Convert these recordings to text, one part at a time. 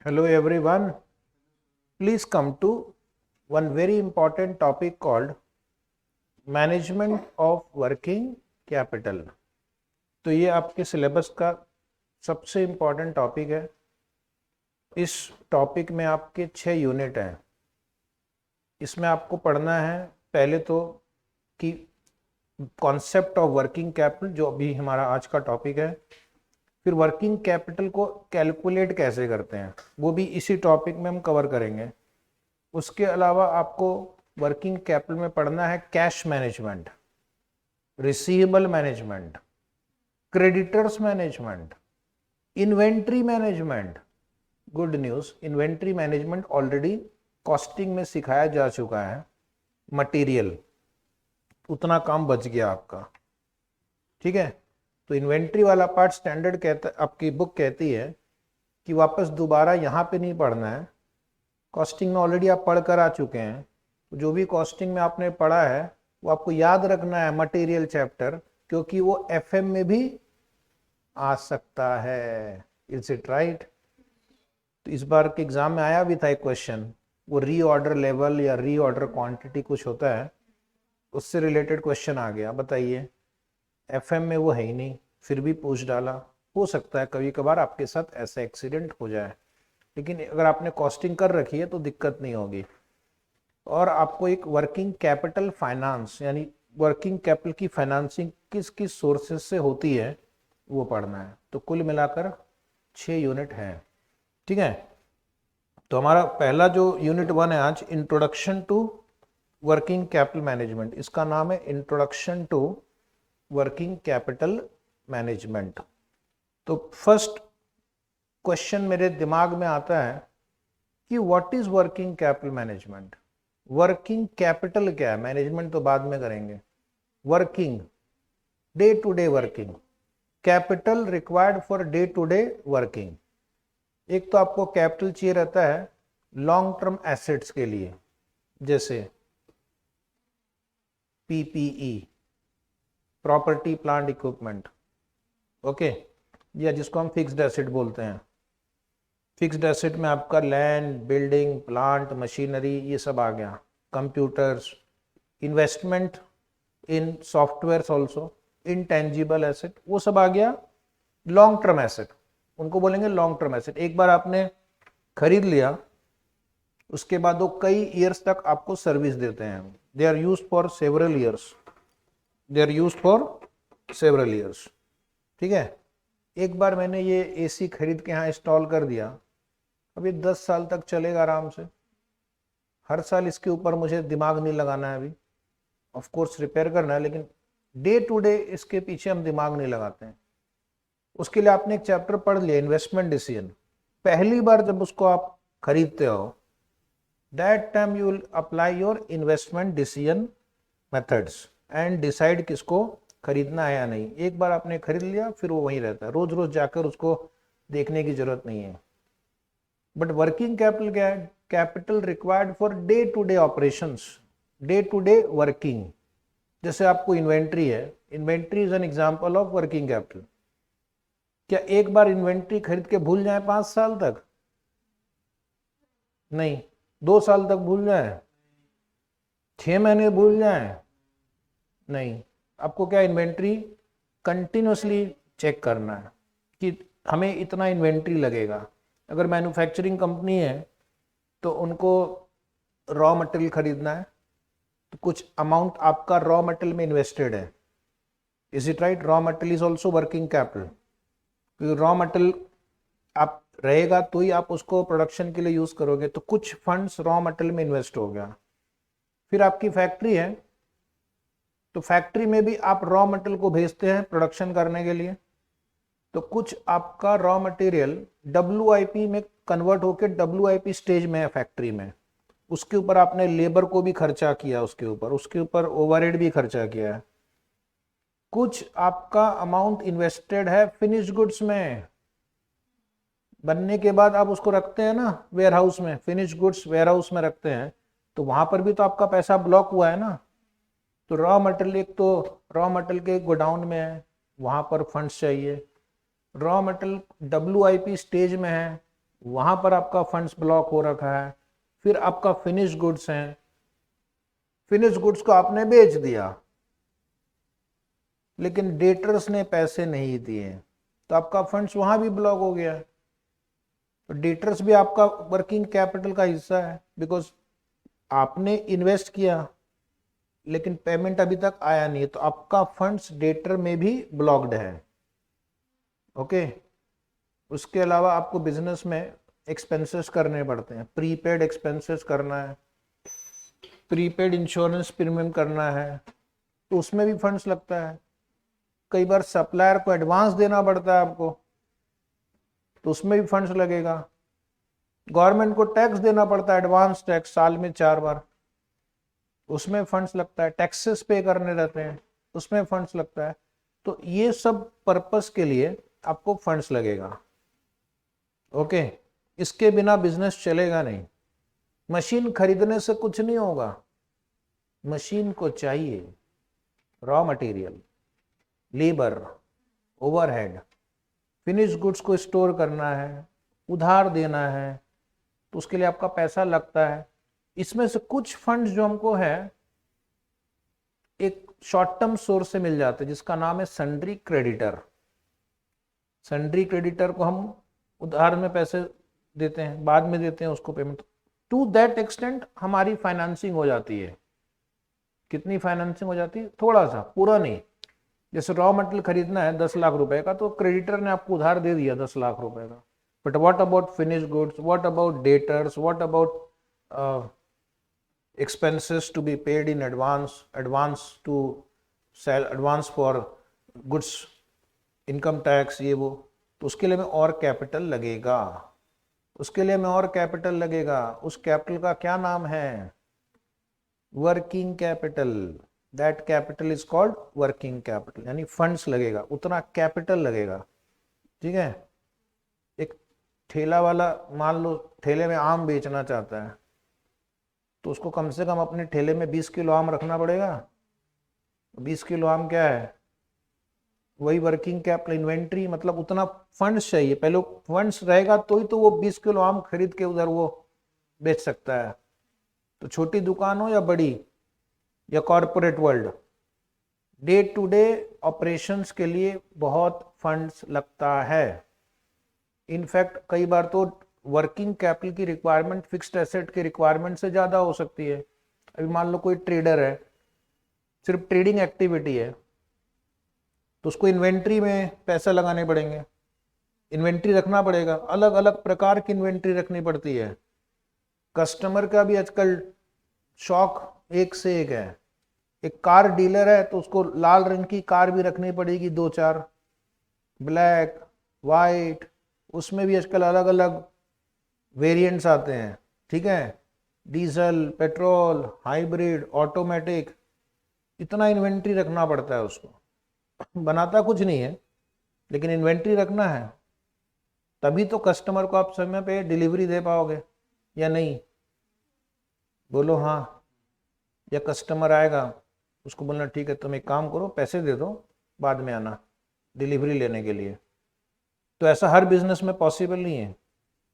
Hello everyone, please come to one very important topic called management of working capital। तो ये आपके syllabus का सबसे इम्पॉर्टेंट टॉपिक है। इस टॉपिक में आपके 6 यूनिट हैं। इसमें आपको पढ़ना है पहले तो कि कॉन्सेप्ट ऑफ वर्किंग कैपिटल, जो अभी हमारा आज का टॉपिक है। फिर वर्किंग कैपिटल को कैलकुलेट कैसे करते हैं, वो भी इसी टॉपिक में हम कवर करेंगे। उसके अलावा आपको वर्किंग कैपिटल में पढ़ना है cash management, receivable management, creditors management, inventory management. Good news, inventory management already costing में सिखाया जा चुका है। मटेरियल, उतना काम बच गया आपका, ठीक है। तो इन्वेंट्री वाला पार्ट स्टैंडर्ड कहता, आपकी बुक कहती है कि वापस दोबारा यहाँ पे नहीं पढ़ना है। कॉस्टिंग में ऑलरेडी आप पढ़ कर आ चुके हैं, तो जो भी कॉस्टिंग में आपने पढ़ा है वो आपको याद रखना है, मटेरियल चैप्टर, क्योंकि वो एफएम में भी आ सकता है। Is it right? तो इस बार के एग्जाम में आया भी था एक क्वेश्चन, वो रीऑर्डर लेवल या रीऑर्डर क्वांटिटी कुछ होता है, उससे रिलेटेड क्वेश्चन आ गया। बताइए, एफएम में वो है ही नहीं, फिर भी पूछ डाला। हो सकता है कभी कभार आपके साथ ऐसा एक्सीडेंट हो जाए, लेकिन अगर आपने कॉस्टिंग कर रखी है तो दिक्कत नहीं होगी। और आपको एक वर्किंग कैपिटल फाइनेंस, यानी वर्किंग कैपिटल की फाइनेंसिंग किस किस सोर्सेज से होती है वो पढ़ना है। तो कुल मिलाकर 6 यूनिट हैं, ठीक है। तो हमारा पहला जो यूनिट 1 है आज, introduction to working capital management. इसका नाम है introduction to working capital management. तो फर्स्ट क्वेश्चन मेरे दिमाग में आता है कि what is working capital management. Working capital क्या है, मैनेजमेंट तो बाद में करेंगे। Working, day to day working, capital required for day to day working. एक तो आपको कैपिटल चाहिए रहता है लॉन्ग टर्म एसेट्स के लिए, जैसे PPE, property plant equipment, okay, या जिसको हम फिक्स्ड एसेट बोलते हैं। फिक्स्ड एसेट में आपका लैंड, बिल्डिंग, प्लांट, मशीनरी, ये सब आ गया। कंप्यूटर्स, इन्वेस्टमेंट इन सॉफ्टवेयर ऑल्सो, इनटेंजिबल एसेट, वो सब आ गया लॉन्ग टर्म एसेट। उनको बोलेंगे लॉन्ग टर्म एसेट। एक बार आपने खरीद लिया, उसके बाद वो कई ईयर्स तक आपको सर्विस देते हैं। They are used for several years, they are used for several years, ठीक है। एक बार मैंने ये एसी खरीद के यहाँ इंस्टॉल कर दिया, अभी 10 साल तक चलेगा आराम से। हर साल इसके ऊपर मुझे दिमाग नहीं लगाना है। अभी ऑफ कोर्स रिपेयर करना है, लेकिन डे टू डे इसके पीछे हम दिमाग नहीं लगाते हैं। उसके लिए आपने एक चैप्टर पढ़ लिया, इन्वेस्टमेंट डिसीजन। पहली बार जब उसको आप खरीदते हो, that time you will apply your investment decision methods and decide किसको खरीदना है या नहीं। एक बार आपने खरीद लिया, फिर वो वहीं रहता है, रोज रोज जाकर उसको देखने की जरूरत नहीं है। बट वर्किंग कैपिटल क्या है? Capital required for day to day operations, day to day working. जैसे आपको इन्वेंट्री है, inventory is an example of working capital. क्या एक बार इन्वेंट्री खरीद के भूल जाए 5 साल तक? नहीं। 2 साल तक भूल जाए? 6 महीने भूल जाए? नहीं। आपको क्या, इन्वेंट्री कंटिन्यूसली चेक करना है कि हमें इतना इन्वेंट्री लगेगा। अगर मैन्युफैक्चरिंग कंपनी है तो उनको रॉ मटेरियल खरीदना है, तो कुछ अमाउंट आपका रॉ मटेरियल में इन्वेस्टेड है। Is it right? Raw material is also working capital, क्योंकि रॉ मटेरियल आप रहेगा तो ही आप उसको प्रोडक्शन के लिए यूज करोगे। तो कुछ फंड्स रॉ मटेरियल में इन्वेस्ट हो गया। फिर आपकी फैक्ट्री है, तो फैक्ट्री में भी आप रॉ मटेरियल को भेजते हैं प्रोडक्शन करने के लिए। तो कुछ आपका रॉ मटेरियल WIP में कन्वर्ट होकर WIP स्टेज में है फैक्ट्री में, उसके ऊपर आपने लेबर को भी खर्चा किया, उसके ऊपर ओवरहेड भी खर्चा किया है। कुछ आपका अमाउंट इन्वेस्टेड है फिनिश गुड्स में, बनने के बाद आप उसको रखते हैं ना वेयर हाउस में, फिनिश गुड्स वेयर हाउस में रखते हैं, तो वहां पर भी तो आपका पैसा ब्लॉक हुआ है ना। तो रॉ मटेरियल, एक तो रॉ मटेरियल के गोडाउन में है, वहां पर फंड्स चाहिए। रॉ मटेरियल WIP स्टेज में है, वहां पर आपका फंड्स ब्लॉक हो रखा है। फिर आपका फिनिश गुड्स हैं, फिनिश गुड्स को आपने बेच दिया लेकिन डेटर्स ने पैसे नहीं दिए, तो आपका फंड्स वहां भी ब्लॉक हो गया। तो डेटर्स भी आपका वर्किंग कैपिटल का हिस्सा है, बिकॉज आपने इन्वेस्ट किया लेकिन पेमेंट अभी तक आया नहीं है, तो आपका फंड्स डेटर में भी ब्लॉक्ड है। ओके। उसके अलावा आपको बिजनेस में एक्सपेंसेस करने पड़ते हैं, प्रीपेड एक्सपेंसेस करना है, प्रीपेड इंश्योरेंस प्रीमियम करना है, तो उसमें भी फंड्स लगता है। कई बार सप्लायर को एडवांस देना पड़ता है आपको, तो उसमें भी फंड्स लगेगा। गवर्नमेंट को टैक्स देना पड़ता है, एडवांस टैक्स साल में 4 बार, उसमें फंड्स लगता है। टैक्सेस पे करने रहते हैं, उसमें फंड्स लगता है। तो ये सब पर्पस के लिए आपको फंड्स लगेगा। ओके। इसके बिना बिजनेस चलेगा नहीं। मशीन खरीदने से कुछ नहीं होगा, मशीन को चाहिए raw material, labour, overhead, finish goods को स्टोर करना है, उधार देना है, तो उसके लिए आपका पैसा लगता है। इसमें से कुछ फंड्स जो हमको है एक शॉर्ट टर्म सोर्स से मिल जाते हैं, जिसका नाम है सन्ड्री क्रेडिटर। सन्ड्री क्रेडिटर को हम उधार में पैसे देते हैं, बाद में देते हैं उसको पेमेंट। टू दैट एक्सटेंट हमारी फाइनेंसिंग हो जाती है। कितनी फाइनेंसिंग हो जाती है? थोड़ा सा, पूरा नहीं। जैसे रॉ मटेरियल खरीदना है 10 लाख रुपए का, तो क्रेडिटर ने आपको उधार दे दिया 10 लाख रुपए का। But what about finish goods, what about debtors, what about expenses to be paid in advance to sell, advance for goods, income tax, ये वो, तो उसके लिए में और कैपिटल लगेगा, उसके लिए में और कैपिटल लगेगा। उस कैपिटल का क्या नाम है? Working capital. That capital is called working capital, यानी फंड्स लगेगा, उतना कैपिटल लगेगा। ठीक है। एक ठेला वाला मान लो ठेले में आम बेचना चाहता है, तो उसको कम से कम अपने ठेले में 20 किलो आम रखना पड़ेगा। 20 किलो आम क्या है? वही वर्किंग कैपिटल, इन्वेंट्री, मतलब उतना फंड्स चाहिए। पहले फंड्स रहेगा तो ही तो वो 20 किलो आम खरीद के उधर वो बेच सकता है। तो छोटी दुकान हो या बड़ी या corporate world, day to day operations के लिए बहुत फंड्स लगता है। इनफैक्ट कई बार तो वर्किंग कैपिटल की रिक्वायरमेंट फिक्स्ड एसेट की रिक्वायरमेंट से ज़्यादा हो सकती है। अभी मान लो कोई ट्रेडर है, सिर्फ ट्रेडिंग एक्टिविटी है, तो उसको इन्वेंट्री में पैसा लगाने पड़ेंगे, इन्वेंट्री रखना पड़ेगा, अलग अलग प्रकार की इन्वेंट्री रखनी पड़ती है। कस्टमर का भी आजकल शौक एक से एक है। एक कार डीलर है तो उसको लाल रंग की कार भी रखनी पड़ेगी, 2-4, ब्लैक, वाइट, उसमें भी आजकल अलग अलग वेरिएंट्स आते हैं। ठीक है। डीजल, पेट्रोल, हाइब्रिड, ऑटोमेटिक, इतना इन्वेंट्री रखना पड़ता है उसको। बनाता कुछ नहीं है लेकिन इन्वेंट्री रखना है, तभी तो कस्टमर को आप समय पे डिलीवरी दे पाओगे, या नहीं? बोलो हाँ। या कस्टमर आएगा, उसको बोलना ठीक है तुम एक काम करो, पैसे दे दो, बाद में आना डिलीवरी लेने के लिए। तो ऐसा हर बिजनेस में पॉसिबल नहीं है।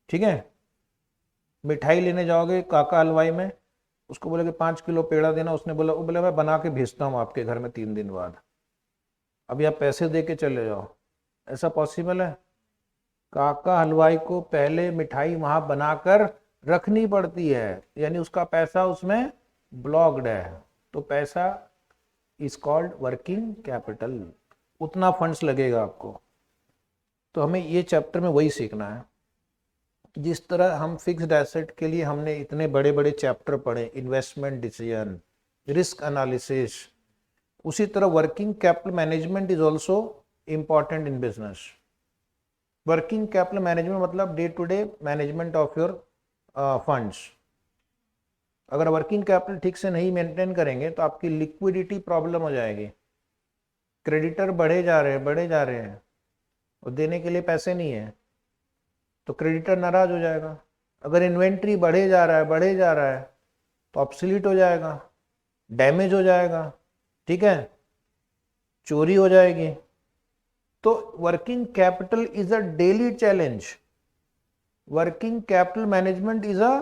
ठीक है। मिठाई लेने जाओगे काका हलवाई में, उसको बोले कि 5 किलो पेड़ा देना, उसने बोला, वो बोले मैं बना के भेजता हूँ आपके घर में 3 दिन बाद, अभी आप पैसे दे के चले जाओ। ऐसा पॉसिबल है? काका हलवाई को पहले मिठाई वहां बनाकर रखनी पड़ती है, यानी उसका पैसा उसमें ब्लॉक्ड है। तो पैसा इज कॉल्ड वर्किंग कैपिटल, उतना फंड्स लगेगा आपको। तो हमें ये चैप्टर में वही सीखना है। जिस तरह हम फिक्स्ड एसेट के लिए हमने इतने बड़े बड़े चैप्टर पढ़े, इन्वेस्टमेंट डिसीजन, रिस्क एनालिसिस, उसी तरह working capital management is also important in business. Working capital management मतलब day to day management of your funds. अगर वर्किंग कैपिटल ठीक से नहीं मेंटेन करेंगे तो आपकी लिक्विडिटी प्रॉब्लम हो जाएगी। क्रेडिटर बढ़े जा रहे हैं और देने के लिए पैसे नहीं है, तो क्रेडिटर नाराज हो जाएगा। अगर इन्वेंट्री बढ़े जा रहा है तो ऑब्सोलीट हो जाएगा, डैमेज हो जाएगा, ठीक है, चोरी हो जाएगी। तो working capital is a daily challenge. Working capital management is a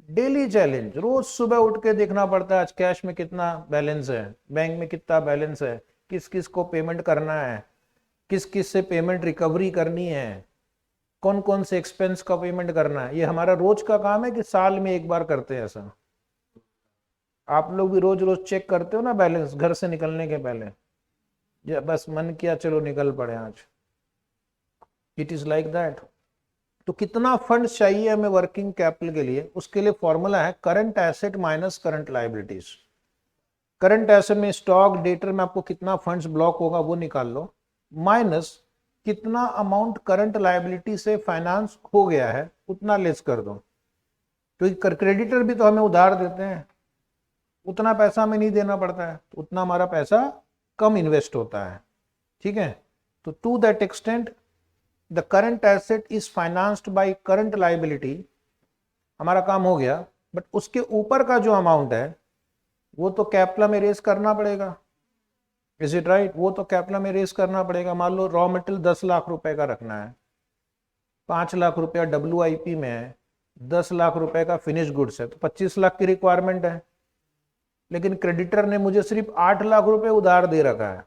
daily challenge. रोज सुबह उठ के देखना पड़ता है आज कैश में कितना बैलेंस है, बैंक में कितना बैलेंस है, किस किस को पेमेंट करना है, किस किस से पेमेंट रिकवरी करनी है, कौन कौन से एक्सपेंस का पेमेंट करना है। ये हमारा रोज का काम है कि साल में एक बार करते हैं ऐसा? आप लोग भी रोज रोज चेक करते हो ना बैलेंस घर से निकलने के पहले, या बस मन किया चलो निकल पड़े आज? It is like that. तो कितना फंड चाहिए हमें वर्किंग कैपिटल के लिए, उसके लिए फॉर्मूला है current asset minus current liabilities. Current asset में स्टॉक डेटर में आपको कितना फंड्स ब्लॉक होगा वो निकाल लो, माइनस कितना अमाउंट करंट लायबिलिटी से फाइनेंस हो गया है उतना लेस कर दो। क्योंकि क्रेडिटर भी तो हमें उधार देते हैं, उतना पैसा हमें नहीं देना पड़ता है, तो उतना हमारा पैसा कम इन्वेस्ट होता है। ठीक है, तो to that extent the current asset is financed by current liability, हमारा काम हो गया। बट उसके ऊपर का जो अमाउंट है वो तो कैपिटल में रेज करना पड़ेगा। Is it right? वो तो कैपिटल में रेज करना पड़ेगा। मान लो रॉ मटेरियल 10 लाख रुपए का रखना है, 5 लाख रुपया WIP में है, 10 लाख रुपए का फिनिश गुड्स है, तो 25 लाख की रिक्वायरमेंट है। लेकिन क्रेडिटर ने मुझे सिर्फ 8 लाख रुपए उधार दे रखा है,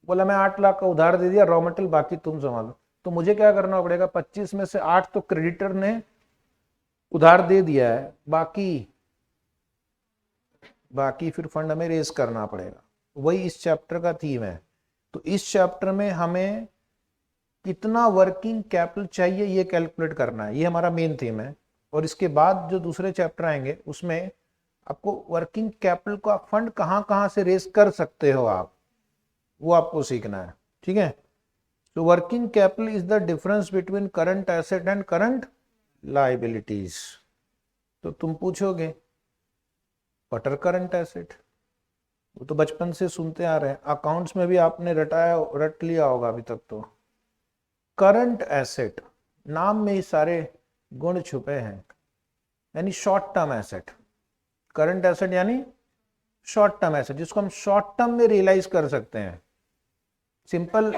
बोला मैं 8 लाख का उधार दे दिया, रॉ मटेरियल बाकी तुम संभालो। तो मुझे क्या करना पड़ेगा? 25 में से 8 तो क्रेडिटर ने उधार दे दिया है, बाकी फिर फंड हमें रेज करना पड़ेगा। वही इस चैप्टर का थीम है। तो इस चैप्टर में हमें कितना वर्किंग कैपिटल चाहिए ये कैलकुलेट करना है, ये हमारा मेन थीम है। और इसके बाद जो दूसरे चैप्टर आएंगे उसमें आपको वर्किंग कैपिटल का फंड कहाँ कहाँ से रेज कर सकते हो आप, वो आपको सीखना है। ठीक है, तो working capital is the difference between current asset and current liabilities. तो तुम पूछोगे व्हाट आर करंट एसेट, वो तो बचपन से सुनते आ रहे हैं, अकाउंट्स में भी आपने रट लिया होगा अभी तक। तो करंट एसेट नाम में ही सारे गुण छुपे हैं, यानी short term asset. Current asset यानी शॉर्ट टर्म एसेट, जिसको हम शॉर्ट टर्म में रियलाइज कर सकते हैं। सिंपल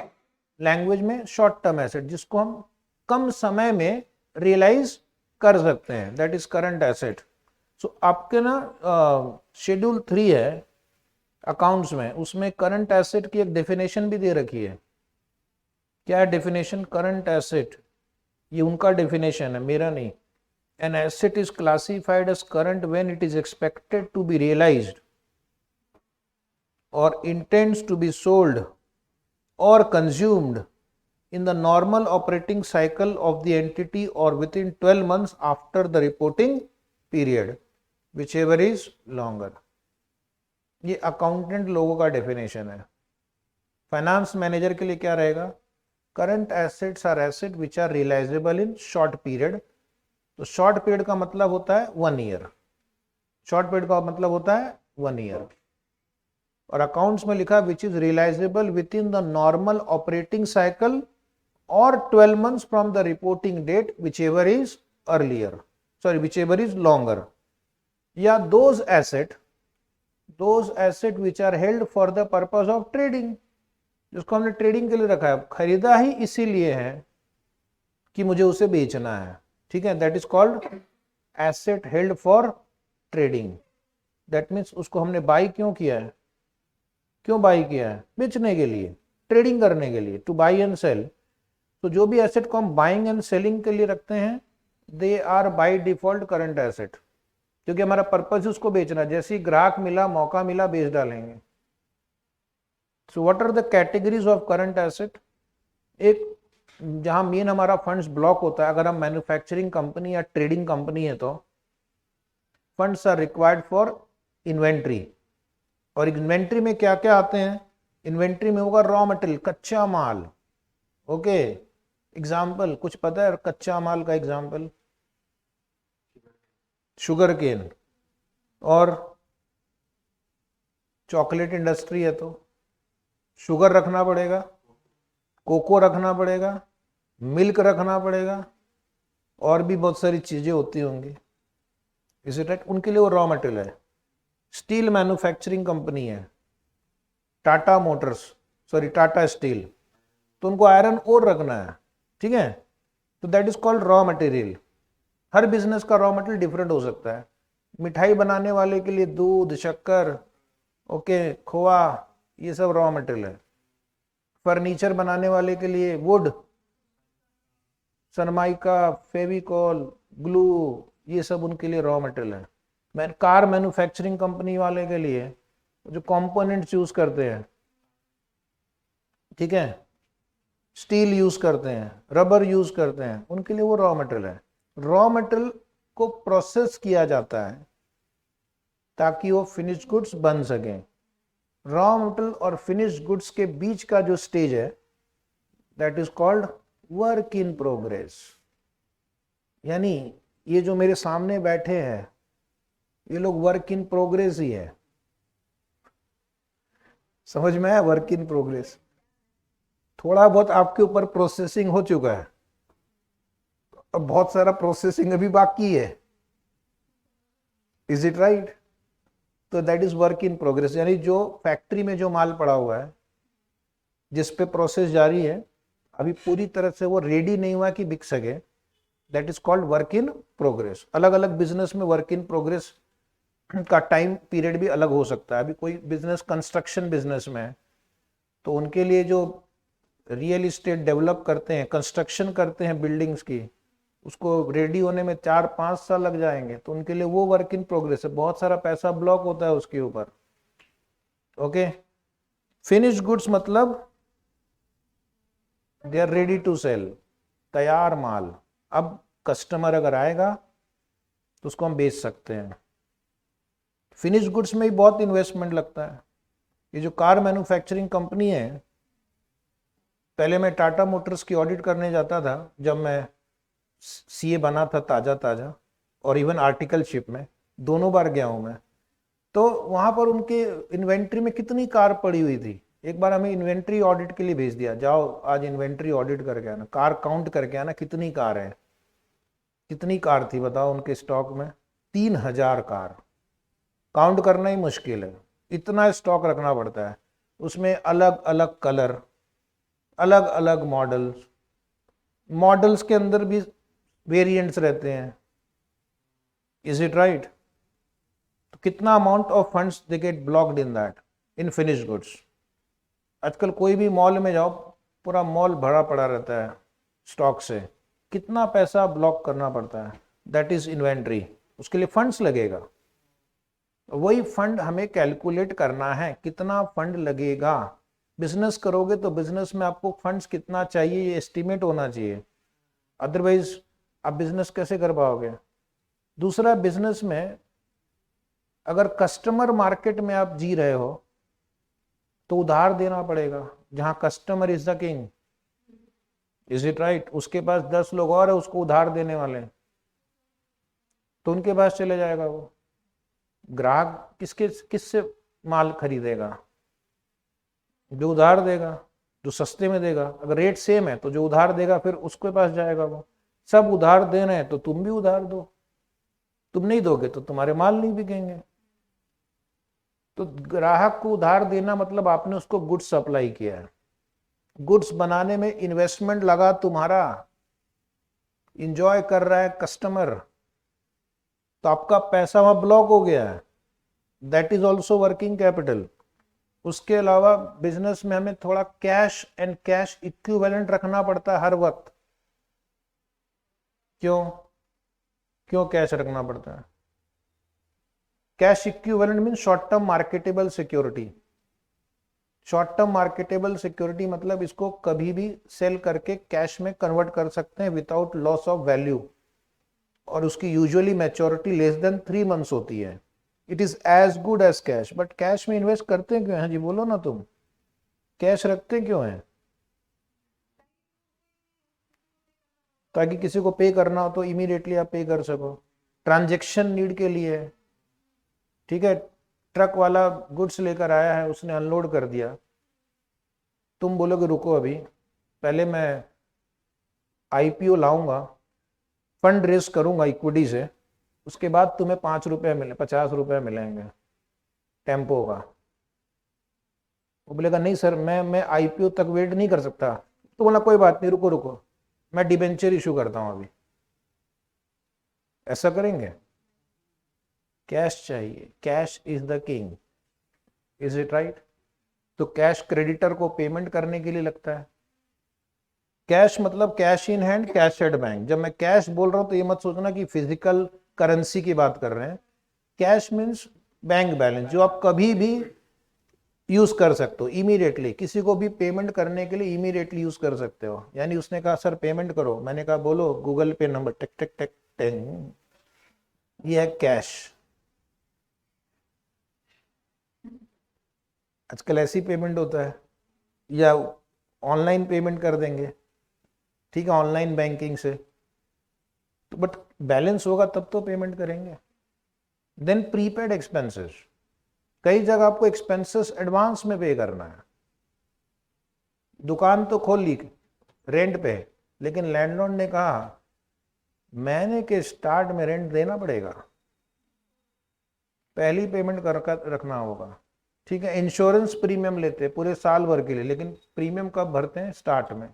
लैंग्वेज में शॉर्ट टर्म एसेट जिसको हम कम समय में रियलाइज कर सकते हैं, दैट इज करंट एसेट। सो आपके ना शेड्यूल 3 है अकाउंट्स में, उसमें करंट एसेट की एक डेफिनेशन भी दे रखी है। क्या है डेफिनेशन? करंट एसेट, ये उनका डेफिनेशन है, मेरा नहीं। An asset is classified as current when it is expected to be realised और intends to be sold or consumed in the normal operating cycle of the entity or within 12 months after the reporting period, whichever is longer। ये accountant लोगों का definition है। Finance manager के लिए क्या रहेगा? Current assets are asset which are realisable in short period. तो short period का मतलब होता है 1 ईयर, शॉर्ट पीरियड का मतलब होता है 1 ईयर। और अकाउंट्स में लिखा which is realisable within the normal operating cycle और 12 months from the reporting date whichever is earlier, sorry whichever is longer. या those asset which are held for the purpose of trading, जिसको हमने trading के लिए रखा है, खरीदा ही इसीलिए है कि मुझे उसे बेचना है। ठीक है, that is called asset held for trading. That means उसको हमने बाई क्यों किया है? क्यों बाई किया है? बेचने के लिए, ट्रेडिंग करने के लिए, टू बाई एंड सेल। तो जो भी एसेट को हम बाइंग एंड सेलिंग के लिए रखते हैं they are by default current asset, क्योंकि हमारा पर्पज है उसको बेचना। जैसे ही ग्राहक मिला, मौका मिला, बेच डालेंगे। So what are the categories of current asset? एक जहां मेन हमारा फंड्स ब्लॉक होता है, अगर हम मैन्युफैक्चरिंग कंपनी या ट्रेडिंग कंपनी है तो funds are required for inventory. और इन्वेंट्री में क्या क्या आते हैं? इन्वेंट्री में होगा रॉ मटेरियल, कच्चा माल। ओके, एग्जाम्पल कुछ पता है कच्चा माल का? एग्जाम्पल शुगर केन, और चॉकलेट इंडस्ट्री है तो शुगर रखना पड़ेगा, कोको रखना पड़ेगा, मिल्क रखना पड़ेगा, और भी बहुत सारी चीजें होती होंगी। इसी टाइप उनके लिए वो रॉ मटेरियल है। स्टील मैन्युफैक्चरिंग कंपनी है, Tata Motors, sorry Tata steel, तो उनको आयरन ओर रखना है। ठीक है, तो that is called raw material. Her business का रॉ मटेरियल डिफरेंट हो सकता है। मिठाई बनाने वाले के लिए दूध, शक्कर, ओके, खोआ, ये सब रॉ मटेरियल है। फर्नीचर बनाने वाले के लिए वुड, सनमाइका, फेविकॉल, ग्लू, ये सब उनके लिए रॉ मटेरियल है। कार मैन्युफैक्चरिंग कंपनी वाले के लिए जो कंपोनेंट्स यूज करते हैं, ठीक है, स्टील यूज करते हैं, रबर यूज करते हैं, उनके लिए वो रॉ मटेरियल है। रॉ मटेरियल को प्रोसेस किया जाता है ताकि वो फिनिश गुड्स बन सकें। रॉ मटेरियल और फिनिश गुड्स के बीच का जो स्टेज है, that is called work in progress. यानी ये जो मेरे सामने बैठे हैं, ये लोग वर्क इन प्रोग्रेस ही है। समझ में आया? Work in progress. थोड़ा बहुत आपके ऊपर प्रोसेसिंग हो चुका है, अब बहुत सारा प्रोसेसिंग अभी बाकी है। Is it right? तो that is work in progress, यानी जो फैक्ट्री में जो माल पड़ा हुआ है, जिस पे प्रोसेस जारी है, अभी पूरी तरह से वो रेडी नहीं हुआ कि बिक सके, that is called work in progress. अलग अलग बिजनेस में वर्क इन प्रोग्रेस का टाइम पीरियड भी अलग हो सकता है। अभी कोई बिजनेस कंस्ट्रक्शन बिजनेस में है, तो उनके लिए जो रियल इस्टेट डेवलप करते हैं, कंस्ट्रक्शन करते हैं बिल्डिंग्स की, उसको रेडी होने में 4-5 साल लग जाएंगे, तो उनके लिए वो वर्क इन प्रोग्रेस है। बहुत सारा पैसा ब्लॉक होता है उसके ऊपर। ओके, फिनिश गुड्स मतलब they are ready to sell, तैयार माल। अब कस्टमर अगर आएगा तो उसको हम बेच सकते हैं। फिनिश गुड्स में ही बहुत इन्वेस्टमेंट लगता है। ये जो कार मैन्युफैक्चरिंग कंपनी है, पहले मैं टाटा मोटर्स की ऑडिट करने जाता था जब मैं सीए बना था ताज़ा, और इवन आर्टिकलशिप में दोनों बार गया हूँ मैं। तो वहाँ पर उनके इन्वेंट्री में कितनी कार पड़ी हुई थी। एक बार हमें इन्वेंट्री ऑडिट के लिए भेज दिया, जाओ आज इन्वेंट्री ऑडिट करके आना, कार काउंट करके आना, कितनी कार है। कितनी कार थी बताओ उनके स्टॉक में? 3000 कार। काउंट करना ही मुश्किल है, इतना स्टॉक रखना पड़ता है। उसमें अलग अलग कलर, अलग अलग मॉडल्स, मॉडल्स के अंदर भी वेरिएंट्स रहते हैं। Is it right? तो कितना amount of funds they get blocked in that, in finish goods. आजकल कोई भी मॉल में जाओ, पूरा मॉल भरा पड़ा रहता है स्टॉक से। कितना पैसा ब्लॉक करना पड़ता है, दैट इज इन्वेंट्री। उसके लिए फंड्स लगेगा। वही फंड हमें कैलकुलेट करना है, कितना फंड लगेगा। बिजनेस करोगे तो बिजनेस में आपको फंड्स कितना चाहिए ये एस्टिमेट होना चाहिए, अदरवाइज आप बिजनेस कैसे कर पाओगे। दूसरा, बिजनेस में अगर कस्टमर मार्केट में आप जी रहे हो तो उधार देना पड़ेगा, जहां customer is the king. Is it right? उसके पास 10 लोग और है उसको उधार देने वाले, तो उनके पास चले जाएगा वो। ग्राहक किससे माल खरीदेगा? जो उधार देगा, जो सस्ते में देगा। अगर रेट सेम है तो जो उधार देगा फिर उसके पास जाएगा वो। सब उधार दे रहे हैं तो तुम भी उधार दो, तुम नहीं दोगे तो तुम्हारे माल नहीं बिकेंगे। तो ग्राहक को उधार देना मतलब आपने उसको गुड्स सप्लाई किया है। गुड्स बनाने में इन्वेस्टमेंट लगा तुम्हारा, इंजॉय कर रहा है कस्टमर, तो आपका पैसा वहां ब्लॉक हो गया है, that is also working capital. उसके अलावा बिजनेस में हमें थोड़ा कैश एंड कैश इक्विवेलेंट रखना पड़ता है हर वक्त। क्यों क्यों कैश रखना पड़ता है? Cash equivalent mean short term marketable security. Short term marketable security मतलब इसको कभी भी सेल करके कैश में कन्वर्ट कर सकते हैं विदाउट लॉस ऑफ वैल्यू, और उसकी usually maturity less than 3 months होती है। It is as good as cash. But cash में इन्वेस्ट करते क्यों हैं जी? बोलो ना तुम, कैश रखते क्यों हैं? ताकि किसी को पे करना हो तो इमीडिएटली आप पे कर सको, ट्रांजेक्शन नीड के लिए। ठीक है, ट्रक वाला गुड्स लेकर आया है, उसने अनलोड कर दिया, तुम बोलोगे रुको अभी, पहले मैं आईपीओ लाऊंगा, फंड रेज करूंगा इक्विटी से, उसके बाद तुम्हें 5 रुपये मिले, 50 रुपये मिलेंगे टेम्पो का। वो बोलेगा नहीं सर, मैं आईपीओ तक वेट नहीं कर सकता। तो बोला कोई बात नहीं, रुको रुको, मैं डिबेंचर इशू करता हूँ अभी। ऐसा करेंगे? कैश चाहिए, cash is the king, is it right? तो कैश क्रेडिटर को पेमेंट करने के लिए लगता है। कैश मतलब cash in hand, cash at bank. जब मैं कैश बोल रहा हूं तो ये मत सोचना कि फिजिकल करेंसी की बात कर रहे हैं। कैश मीन्स बैंक बैलेंस, जो आप कभी भी यूज कर सकते हो इमीडिएटली, किसी को भी पेमेंट करने के लिए इमीडिएटली यूज कर सकते हो। यानी उसने कहा सर पेमेंट करो, मैंने कहा बोलो Google Pay number, take take take take, ये है कैश। आजकल ऐसी पेमेंट होता है, या ऑनलाइन पेमेंट कर देंगे, ठीक है, ऑनलाइन बैंकिंग से, तो बट बैलेंस होगा तब तो पेमेंट करेंगे। देन प्रीपेड एक्सपेंसेस, कई जगह आपको एक्सपेंसेस एडवांस में पे करना है। दुकान तो खोल ली रेंट पे, लेकिन लैंडलॉर्ड ने कहा महीने के स्टार्ट में रेंट देना पड़ेगा, पहली पेमेंट कर रखना होगा, ठीक है। इंश्योरेंस प्रीमियम लेते हैं पूरे साल भर के लिए, लेकिन प्रीमियम कब भरते हैं? स्टार्ट में,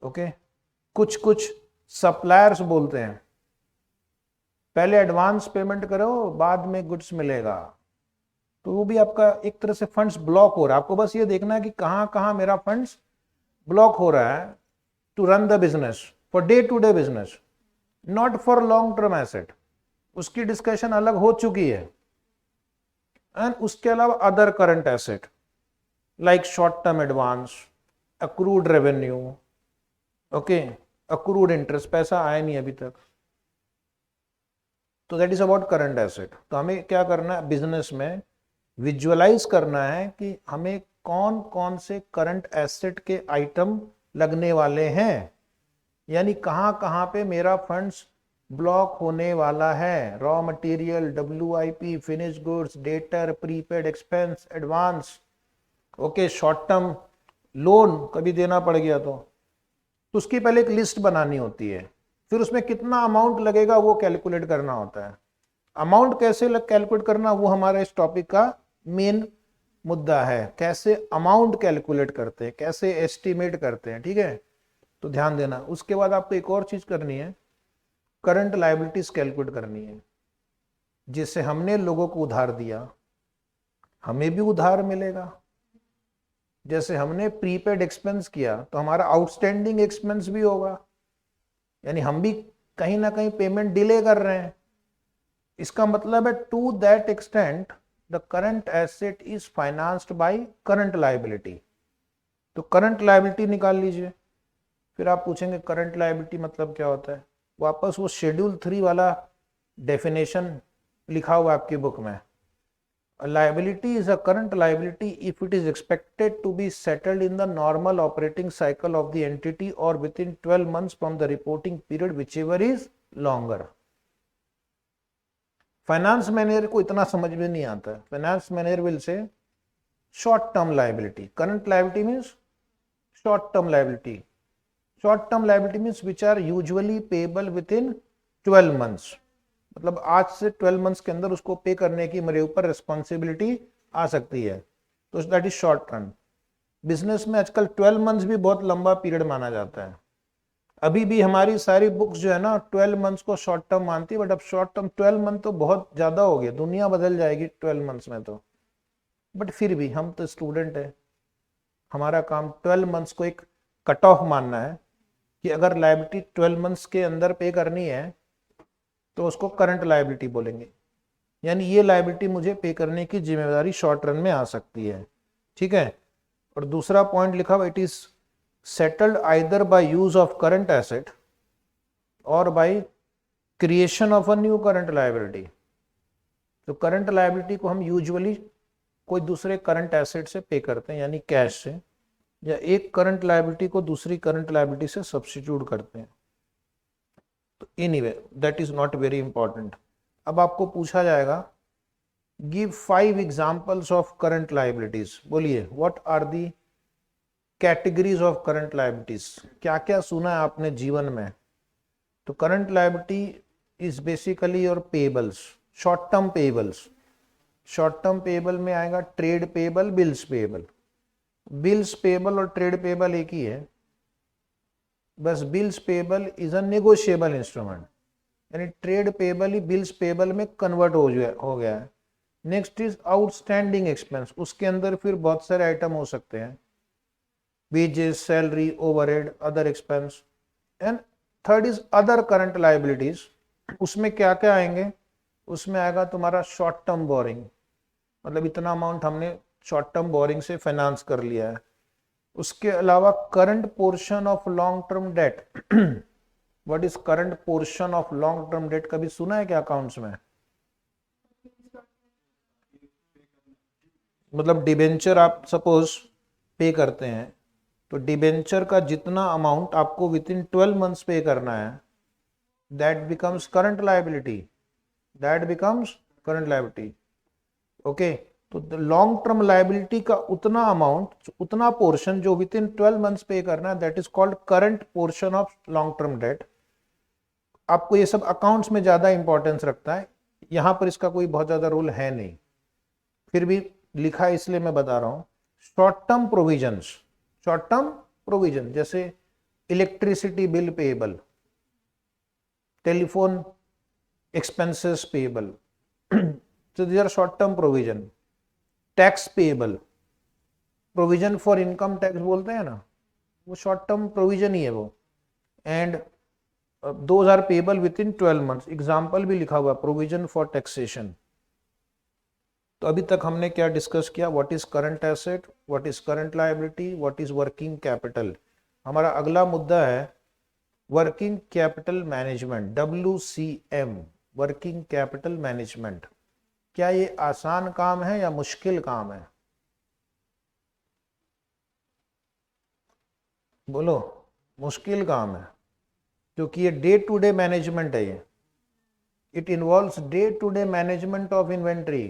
ओके। कुछ कुछ सप्लायर्स बोलते हैं पहले एडवांस पेमेंट करो बाद में गुड्स मिलेगा, तो वो भी आपका एक तरह से फंड्स ब्लॉक हो रहा है। आपको बस ये देखना है कि कहां कहां मेरा फंड्स ब्लॉक हो रहा है to run the business, for day to day business, not for long term asset. उसकी डिस्कशन अलग हो चुकी है। एंड उसके अलावा other current asset like short term advance, accrued revenue, okay, accrued interest, पैसा आया नहीं अभी तक, तो that is about current asset. तो हमें क्या करना है बिजनेस में, विजुअलाइज करना है कि हमें कौन कौन से करंट एसेट के आइटम लगने वाले हैं, यानी कहां कहां पे मेरा फंड्स ब्लॉक होने वाला है। Raw material, WIP, finish goods, debtor, prepaid expense, advance, okay, short term loan कभी देना पड़ गया तो उसकी पहले एक लिस्ट बनानी होती है, फिर उसमें कितना अमाउंट लगेगा वो कैलकुलेट करना होता है। अमाउंट कैसे कैलकुलेट करना, वो हमारा इस टॉपिक का मेन मुद्दा है। कैसे अमाउंट कैलकुलेट करते हैं, कैसे एस्टिमेट करते हैं, ठीक है, तो ध्यान देना। उसके बाद आपको एक और चीज करनी है, करंट लायबिलिटीज कैलकुलेट करनी है। जिससे हमने लोगों को उधार दिया, हमें भी उधार मिलेगा। जैसे हमने प्रीपेड एक्सपेंस किया तो हमारा आउटस्टैंडिंग एक्सपेंस भी होगा, यानी हम भी कहीं ना कहीं पेमेंट डिले कर रहे हैं। इसका मतलब है to that extent the current asset is financed by current liability. तो करंट लायबिलिटी निकाल लीजिए। फिर आप पूछेंगे करंट लायबिलिटी मतलब क्या होता है, वापस वो शेड्यूल 3 वाला डेफिनेशन लिखा हुआ आपकी बुक में। A liability is a current liability if it is expected to be settled in the normal operating cycle of the entity or within 12 months from the reporting period, whichever is longer. Finance manager को इतना समझ में नहीं आता है। Finance manager will say short term liability, current liability means short term liability. Short term liability means which are usually payable within 12 months, मतलब आज से 12 मंथ्स के अंदर उसको पे करने की मेरे ऊपर रिस्पॉन्सिबिलिटी आ सकती है, तो that is short term. Business में आजकल 12 मंथ्स भी बहुत लंबा पीरियड माना जाता है। अभी भी हमारी सारी बुक्स जो है ना 12 मंथ्स को शॉर्ट टर्म मानती है, बट अब शॉर्ट टर्म 12 मंथ तो बहुत ज्यादा हो गया, दुनिया बदल जाएगी 12 मंथ्स में तो। बट फिर भी हम तो स्टूडेंट है, हमारा काम 12 मंथ्स को एक कट ऑफ मानना है कि अगर लायबिलिटी 12 मंथ्स के अंदर पे करनी है तो उसको करंट लायबिलिटी बोलेंगे, यानी ये लायबिलिटी मुझे पे करने की जिम्मेदारी शॉर्ट रन में आ सकती है, ठीक है। और दूसरा पॉइंट लिखा हुआ it is settled either by use of current asset और by creation of a new current liability. तो करंट लायबिलिटी को हम यूजुअली कोई दूसरे करंट एसेट से पे करते हैं, यानी कैश से, या एक करंट लायबिलिटी को दूसरी करंट लायबिलिटी से सब्स्टिट्यूट करते हैं। तो anyway that is not very important. अब आपको पूछा जाएगा give 5 examples of current liabilities. बोलिए what are the categories of current liabilities. क्या क्या सुना है आपने जीवन में? तो current liability is basically your payables, short term payables. Short term payable में आएगा trade payable, bills payable. Bills payable और ट्रेड पेबल एक ही है, बस bills payable is a negotiable instrument, यानी ट्रेड पेबल ही बिल्स पेबल में कन्वर्ट हो गया है। नेक्स्ट इज आउटस्टैंडिंग एक्सपेंस, उसके अंदर फिर बहुत सारे आइटम हो सकते हैं, wages, salary, overhead, other expense. And third is other current liabilities, उसमें क्या क्या आएंगे, उसमें आएगा तुम्हारा शॉर्ट टर्म बोरिंग, मतलब इतना अमाउंट हमने शॉर्ट टर्म बोरिंग से फाइनेंस कर लिया है। उसके अलावा current portion of long term debt. What is current portion of long term debt, कभी सुना है क्या अकाउंट्स में? मतलब डिबेंचर आप सपोज पे करते हैं, तो डिबेंचर का जितना अमाउंट आपको विद इन 12 मंथ्स पे करना है, that becomes current liability, that becomes current liability. Okay, तो लॉन्ग टर्म लायबिलिटी का उतना अमाउंट, उतना पोर्शन जो विद इन 12 मंथ्स पे करना है, that is called current portion of long term debt. आपको ये सब अकाउंट्स में ज्यादा इंपॉर्टेंस रखता है, यहां पर इसका कोई बहुत ज्यादा रोल है नहीं, फिर भी लिखा है इसलिए मैं बता रहा हूं। Short term provisions, short term provision जैसे electricity bill payable, telephone expenses payable, so these are short term provision. Tax payable, provision for income tax बोलते हैं ना, वो शॉर्ट टर्म प्रोविजन ही है वो। And those are payable within 12 months. Example भी लिखा हुआ, प्रोविजन फॉर टैक्सेशन। तो अभी तक हमने क्या डिस्कस किया, what is current asset, what is current liability, what is working capital. हमारा अगला मुद्दा है working capital management, WCM, working capital management. क्या ये आसान काम है या मुश्किल काम है? बोलो, मुश्किल काम है, क्योंकि ये डे टू डे मैनेजमेंट है। ये it involves day to day management of inventory.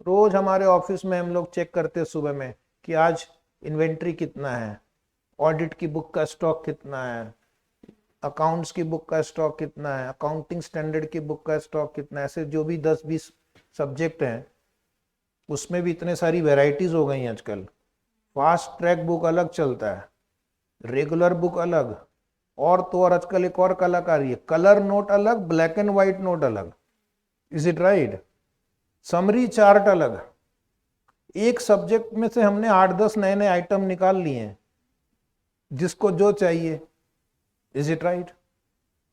रोज हमारे ऑफिस में हम लोग चेक करते हैं सुबह में कि आज इन्वेंट्री कितना है, ऑडिट की बुक का स्टॉक कितना है, अकाउंट्स की बुक का स्टॉक कितना है, अकाउंटिंग स्टैंडर्ड की बुक का स्टॉक कितना है। ऐसे जो भी 10-20 सब्जेक्ट हैं, उसमें भी इतने सारी वेराइटीज हो गई आजकल। फास्ट ट्रैक बुक अलग चलता है, रेगुलर बुक अलग, और तो और आजकल एक और कलाकारी है, कलर नोट अलग, ब्लैक एंड व्हाइट नोट अलग। Is it right? Summary chart अलग। एक सब्जेक्ट में से हमने 8-10 नए नए आइटम निकाल लिए हैं, जिसको जो चाहिए। Is it right?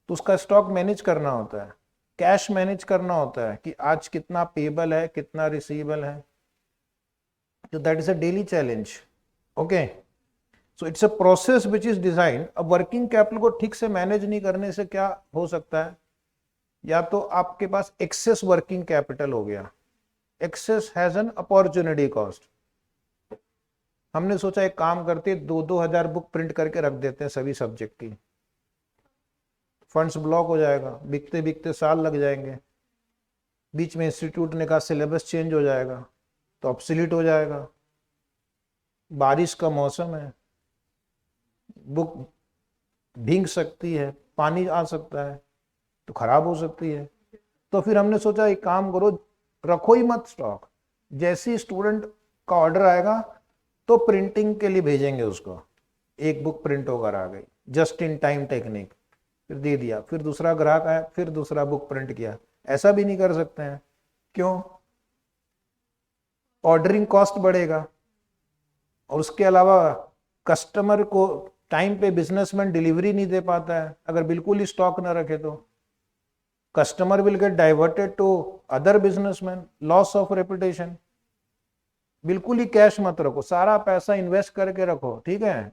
तो उसका स्टॉक मैनेज करना होता है, कैश मैनेज करना होता है कि आज कितना पेबल है, कितना रिसीवेबल है। तो that is a daily challenge. Okay, so it's a process which is design. अब वर्किंग कैपिटल को ठीक से मैनेज नहीं करने से क्या हो सकता है, या तो आपके पास एक्सेस वर्किंग कैपिटल हो गया। Excess has an opportunity cost. हमने सोचा एक काम करते, 2-2 हजार बुक प्रिंट करके रख देते हैं सभी सब्जेक्ट की, फंड्स ब्लॉक हो जाएगा, बिकते बिकते साल लग जाएंगे, बीच में इंस्टीट्यूट ने कहा सिलेबस चेंज हो जाएगा तो ऑब्सोलीट हो जाएगा, बारिश का मौसम है, बुक भीग सकती है, पानी आ सकता है तो खराब हो सकती है। तो फिर हमने सोचा एक काम करो, रखो ही मत स्टॉक, जैसे ही स्टूडेंट का ऑर्डर आएगा तो प्रिंटिंग के लिए भेजेंगे उसको, एक बुक प्रिंट होकर आ गई, जस्ट इन टाइम टेक्निक, फिर दे दिया, फिर दूसरा ग्राहक आया, फिर दूसरा बुक प्रिंट किया। ऐसा भी नहीं कर सकते हैं, क्यों? ऑर्डरिंग कॉस्ट बढ़ेगा, और उसके अलावा कस्टमर को टाइम पे बिजनेसमैन डिलीवरी नहीं दे पाता है अगर बिल्कुल ही स्टॉक ना रखे तो। Customer will get diverted to other businessman, loss of reputation. बिल्कुल ही कैश मत रखो, सारा पैसा इन्वेस्ट करके रखो, ठीक है?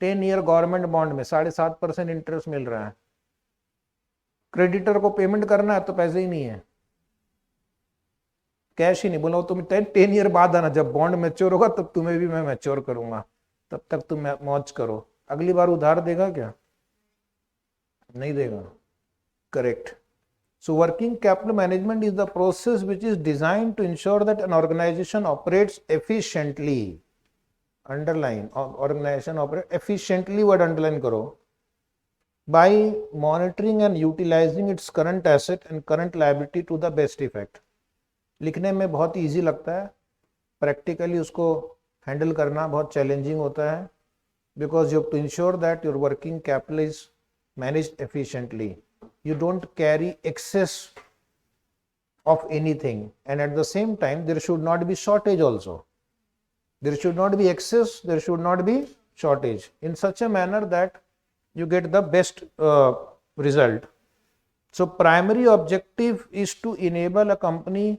10 ईयर गवर्नमेंट बॉन्ड में 7.5% इंटरेस्ट मिल रहा है। क्रेडिटर को पेमेंट करना है तो पैसे ही नहीं है, कैश ही नहीं। बोला तुम 10 ईयर बाद आना, जब बॉन्ड मैच्योर होगा तब तुम्हें भी मैं मैच्योर करूंगा, तब तक तुम मौज करो। अगली बार उधार देगा क्या? नहीं देगा। Correct. So working capital management is the process which is designed to ensure that an organization operates efficiently. Underline, organization operates efficiently, word underline करो, by monitoring and utilizing its current asset and current liability to the best effect. लिखने में बहुत easy लगता है, practically उसको handle करना बहुत challenging होता है, because you have to ensure that your working capital is managed efficiently. you don't carry excess of anything, and at the same time there should not be shortage also. There should not be excess, there should not be shortage, in such a manner that you get the best result. So primary objective is to enable a company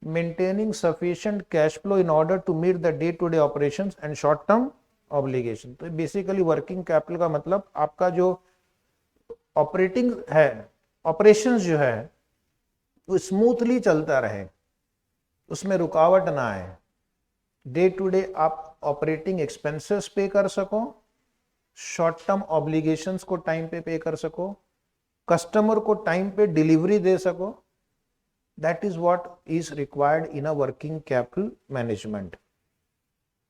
maintaining sufficient cash flow in order to meet the day to day operations and short term obligation. तो basically working capital का मतलब आपका जो operating है, operations जो है वो smoothly चलता रहे, उसमें रुकावट ना आए, डे टू डे आप ऑपरेटिंग एक्सपेंसेस पे कर सको, शॉर्ट टर्म ऑब्लिगेशंस को टाइम पे कर सको, कस्टमर को टाइम पे डिलीवरी दे सको. That is what is required in a working capital management.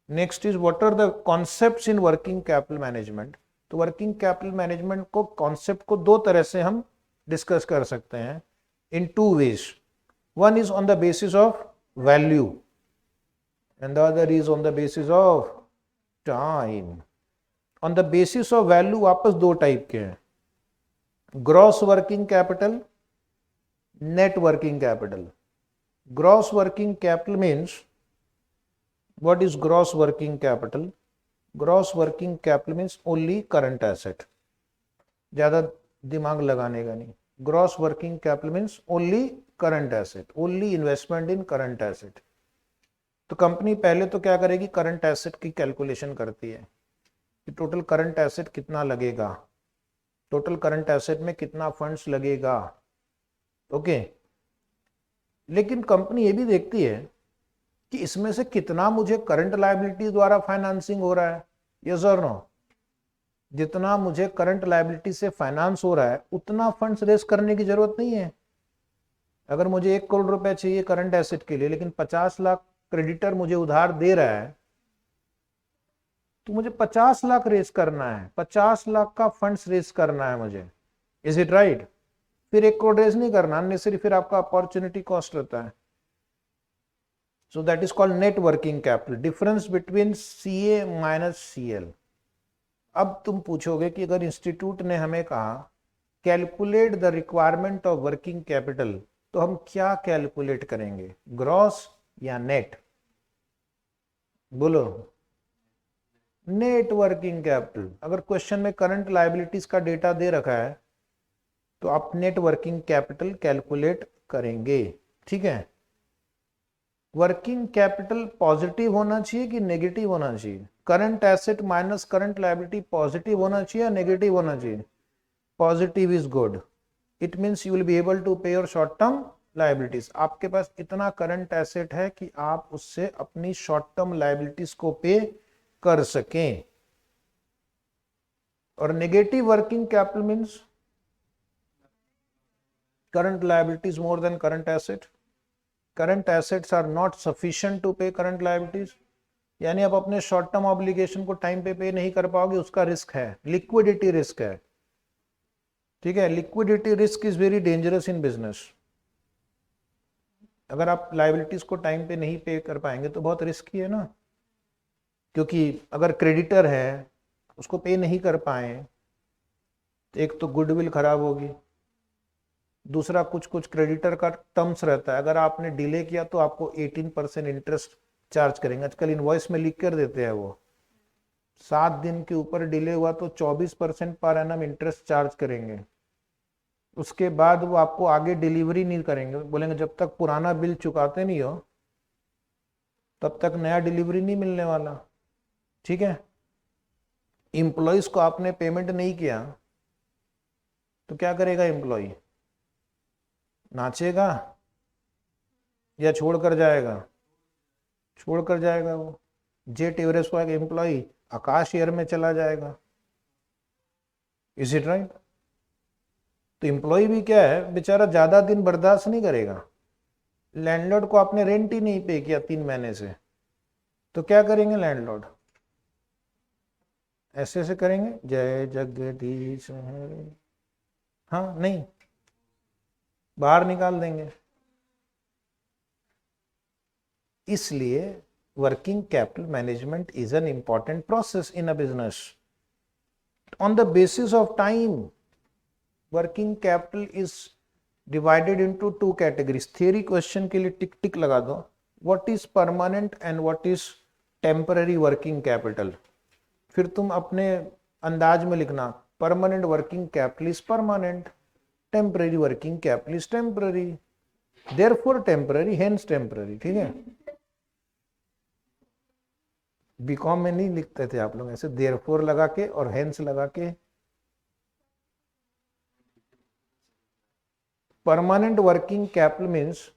Next is what are the concepts in working capital management. तो वर्किंग कैपिटल मैनेजमेंट को कॉन्सेप्ट को दो तरह से हम डिस्कस कर सकते हैं, in two ways. One is on the basis of value and the other is on the basis of time. On the basis of value वापस दो टाइप के हैं, gross working capital, net working capital. Gross working capital means, what is gross working capital? Gross working capital means only current asset. ज्यादा दिमाग लगाने का नहीं. Gross working capital means only current asset, only investment in current asset. तो company पहले तो क्या करेगी, करंट एसेट की कैलकुलेशन करती है कि टोटल करंट एसेट कितना लगेगा, टोटल करंट एसेट में कितना फंड्स लगेगा. ओके. लेकिन कंपनी ये भी देखती है कि इसमें से कितना मुझे करंट लायबिलिटी द्वारा फाइनेंसिंग हो रहा है. यस और नो? जितना मुझे करंट लायबिलिटी से फाइनेंस हो रहा है उतना फंड्स रेज करने की जरूरत नहीं है. अगर मुझे 1 करोड़ रुपए चाहिए करंट एसेट के लिए, लेकिन 50 लाख क्रेडिटर मुझे उधार दे रहा है, तो मुझे 50 लाख रेज करना है, 50 लाख का फंड्स रेज करना है मुझे. Is it right? फिर 1 करोड़ रेज नहीं करना, अननेसेसरी फिर आपका अपॉर्चुनिटी कॉस्ट रहता है. So that is called net working capital. Difference between CA minus CL. अब तुम पूछोगे कि अगर इंस्टीट्यूट ने हमें कहा calculate the requirement of working capital, तो हम क्या कैलकुलेट करेंगे, ग्रॉस या नेट? बोलो. Net working capital. अगर क्वेश्चन में करंट लायबिलिटीज का डेटा दे रखा है तो आप नेट वर्किंग कैपिटल कैलकुलेट करेंगे. ठीक है. वर्किंग कैपिटल पॉजिटिव होना चाहिए कि नेगेटिव होना चाहिए? Current asset minus current liability positive होना चाहिए या नेगेटिव होना चाहिए? Positive is good. It means you will be able to pay your short term liabilities. आपके पास इतना करंट एसेट है कि आप उससे अपनी शॉर्ट टर्म लायबिलिटीज को पे कर सकें. और negative working capital means current liabilities more than current asset. Current assets are not sufficient to pay current liabilities. यानी आप अपने शॉर्ट टर्म ऑब्लिगेशन को टाइम पे नहीं कर पाओगे, उसका रिस्क है, लिक्विडिटी रिस्क है. ठीक है. Liquidity risk is very dangerous in business. अगर आप लायबिलिटीज को टाइम पे नहीं पे कर पाएंगे तो बहुत रिस्की है ना, क्योंकि अगर क्रेडिटर है उसको पे नहीं कर पाए तो एक तो गुडविल खराब होगी, दूसरा कुछ कुछ क्रेडिटर का टर्म्स रहता है, अगर आपने डिले किया तो आपको 18% इंटरेस्ट चार्ज करेंगे. आजकल इनवॉइस में लिख कर देते हैं, वो 7 दिन के ऊपर डिले हुआ तो 24% पर एनम इंटरेस्ट चार्ज करेंगे. उसके बाद वो आपको आगे डिलीवरी नहीं करेंगे, बोलेंगे जब तक पुराना बिल चुकाते नहीं हो तब तक नया डिलीवरी नहीं मिलने वाला. ठीक है. एम्प्लॉइज को आपने पेमेंट नहीं किया तो क्या करेगा एम्प्लॉय? नाचेगा या छोड़ कर जाएगा? छोड़ कर जाएगा. वो जेट एवरेज का एम्प्लॉय आकाश एयर में चला जाएगा. Is it right? तो एम्प्लॉय भी क्या है, बेचारा ज्यादा दिन बर्दाश्त नहीं करेगा. लैंडलॉर्ड को आपने रेंट ही नहीं पे किया 3 महीने से, तो क्या करेंगे लैंडलॉर्ड? ऐसे ऐसे करेंगे, जय जगदीश हरे. हाँ नहीं, बाहर निकाल देंगे. इसलिए working capital management is an important process in a business. On the basis of time working capital is divided into two categories. Theory question के लिए टिक टिक लगा दो। What is permanent and what is temporary working capital. फिर तुम अपने अंदाज में लिखना, permanent working capital is permanent, temporary working capital is temporary, therefore temporary hence temporary. ठीक है, बीकॉम में नहीं लिखते थे आप लोग ऐसे देयरफॉर लगा के और हेंस लगा के। Permanent working capital means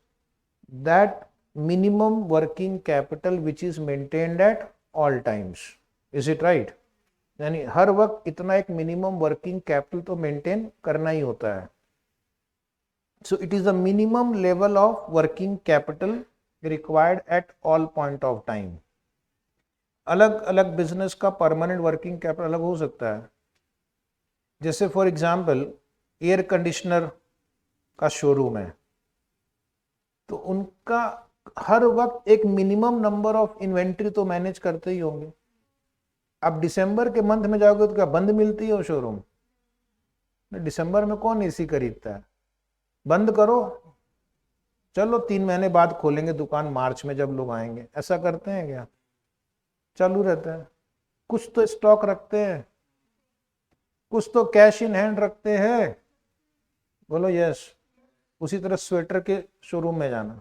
that minimum working capital which is maintained at all times. Is it right? यानी हर वक्त इतना एक मिनिमम वर्किंग कैपिटल तो मेंटेन करना ही होता है। So it is the minimum level of working capital required at all point of time. अलग अलग बिजनेस का परमानेंट वर्किंग कैपिटल अलग हो सकता है। जैसे फॉर एग्जांपल एयर कंडीशनर का शोरूम है, तो उनका हर वक्त एक मिनिमम नंबर ऑफ इन्वेंट्री तो मैनेज करते ही होंगे। अब दिसंबर के मंथ में जाओगे तो क्या बंद मिलती है वो शोरूम? दिसंबर में कौन एसी खरीदता है? बंद करो, चलो 3 महीने बाद खोलेंगे दुकान, मार्च में जब लोग आएंगे। ऐसा करते हैं क्या? चालू रहता है। कुछ तो स्टॉक रखते हैं, कुछ तो कैश इन हैंड रखते हैं। बोलो यस। उसी तरह स्वेटर के शोरूम में जाना,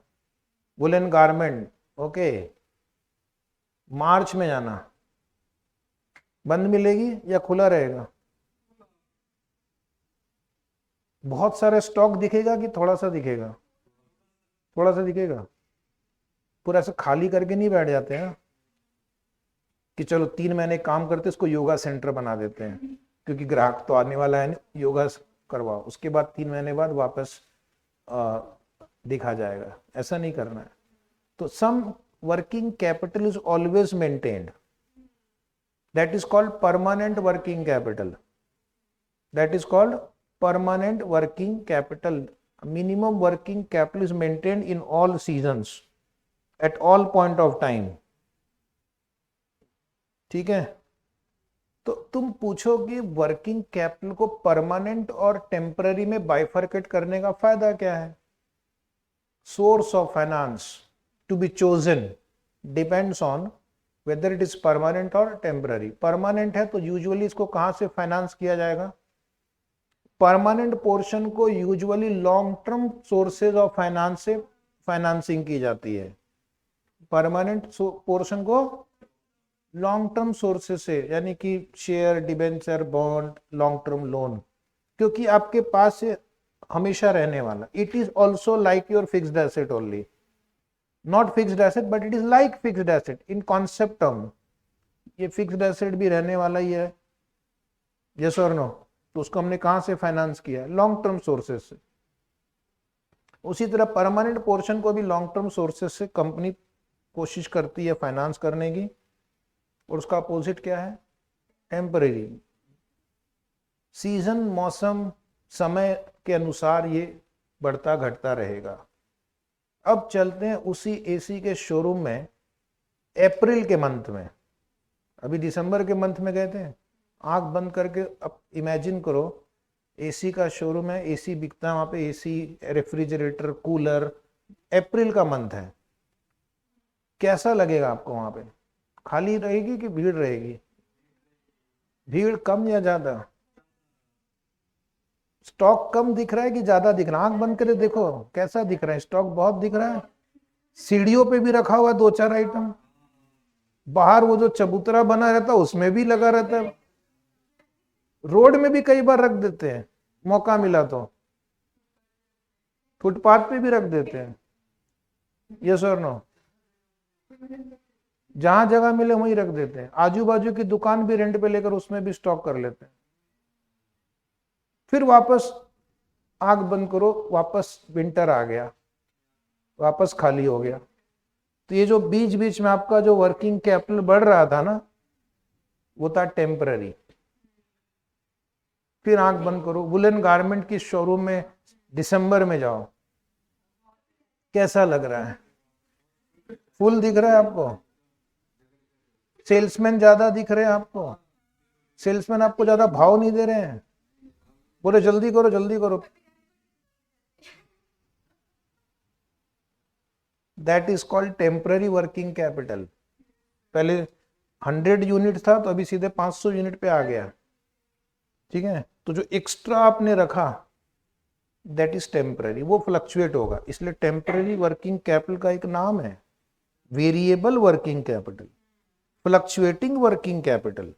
वुलन गारमेंट, ओके, मार्च में जाना, बंद मिलेगी या खुला रहेगा? बहुत सारे स्टॉक दिखेगा कि थोड़ा सा दिखेगा? थोड़ा सा दिखेगा। पूरा ऐसे खाली करके नहीं बैठ जाते हैं कि चलो 3 महीने काम करते इसको योगा सेंटर बना देते हैं, क्योंकि ग्राहक तो आने वाला है, योगा करवाओ, उसके बाद 3 महीने बाद वापस दिखा जाएगा। ऐसा नहीं करना है। तो some working capital is always maintained, that is called permanent working capital. That is called permanent working capital. Minimum working capital is maintained in all seasons at all point of time. ठीक है? तो तुम पूछोगे working capital को permanent और temporary में bifurcate करने का फायदा क्या है? Source of finance to be chosen depends on whether it is permanent और टेम्पररी। परमानेंट है तो यूजुअली इसको कहां से फाइनेंस किया जाएगा? परमानेंट पोर्शन को usually long term sources of finance से फाइनेंसिंग की जाती है। परमानेंट पोर्शन को लॉन्ग टर्म सोर्सेज से, यानी कि share, debenture, bond, long term loan, क्योंकि आपके पास से हमेशा रहने वाला। It is also like your fixed asset only, not fixed asset but it is like fixed asset in concept term. ये फिक्स्ड एसेट भी रहने वाला ही है, यस और नो? तो उसको हमने कहां से फाइनेंस किया है? लॉन्ग टर्म सोर्सेज से। उसी तरह परमानेंट पोर्शन को भी लॉन्ग टर्म सोर्सेज से कंपनी कोशिश करती है फाइनेंस करने की, और उसका अपोजिट क्या है? टेम्पररी। सीजन, मौसम, समय के अनुसार ये बढ़ता घटता रहेगा। अब चलते हैं उसी एसी के शोरूम में अप्रैल के मंथ में। अभी दिसंबर के मंथ में गए थे, आंख बंद करके अब इमेजिन करो एसी का शोरूम है, एसी बिकता है वहां पे, एसी, रेफ्रिजरेटर, कूलर। अप्रैल का मंथ है, कैसा लगेगा आपको? वहां पे खाली रहेगी कि भीड़ रहेगी? भीड़ कम या ज्यादा? स्टॉक कम दिख रहा है कि ज्यादा दिख रहा है? आंख बंद करे देखो कैसा दिख रहा है। स्टॉक बहुत दिख रहा है। सीढ़ियों पे भी रखा हुआ 2-4 आइटम, बाहर वो जो चबूतरा बना रहता है उसमें भी लगा रहता है, रोड में भी कई बार रख देते हैं, मौका मिला तो फुटपाथ पे भी रख देते हैं, यस और नो? जहां जगह मिले वहीं रख देते हैं। आजू बाजू की दुकान भी रेंट पे लेकर उसमें भी स्टॉक कर लेते हैं। फिर वापस आंख बंद करो, वापस विंटर आ गया, वापस खाली हो गया। तो ये जो बीच बीच में आपका जो वर्किंग कैपिटल बढ़ रहा था ना, वो था टेम्पररी। फिर आंख बंद करो, वुलन गारमेंट की शोरूम में दिसंबर में जाओ, कैसा लग रहा है? फुल दिख रहा है आपको? सेल्समैन ज्यादा दिख रहे हैं आपको? सेल्समैन आपको ज्यादा भाव नहीं दे रहे हैं? बोले जल्दी करो जल्दी करो। That is called temporary working capital. पहले 100 यूनिट था तो अभी सीधे 500 यूनिट पे आ गया, ठीक है। तो जो एक्स्ट्रा आपने रखा दैट इज टेम्पररी, वो फ्लक्चुएट होगा, इसलिए टेम्पररी वर्किंग कैपिटल का एक नाम है variable working capital, fluctuating working capital,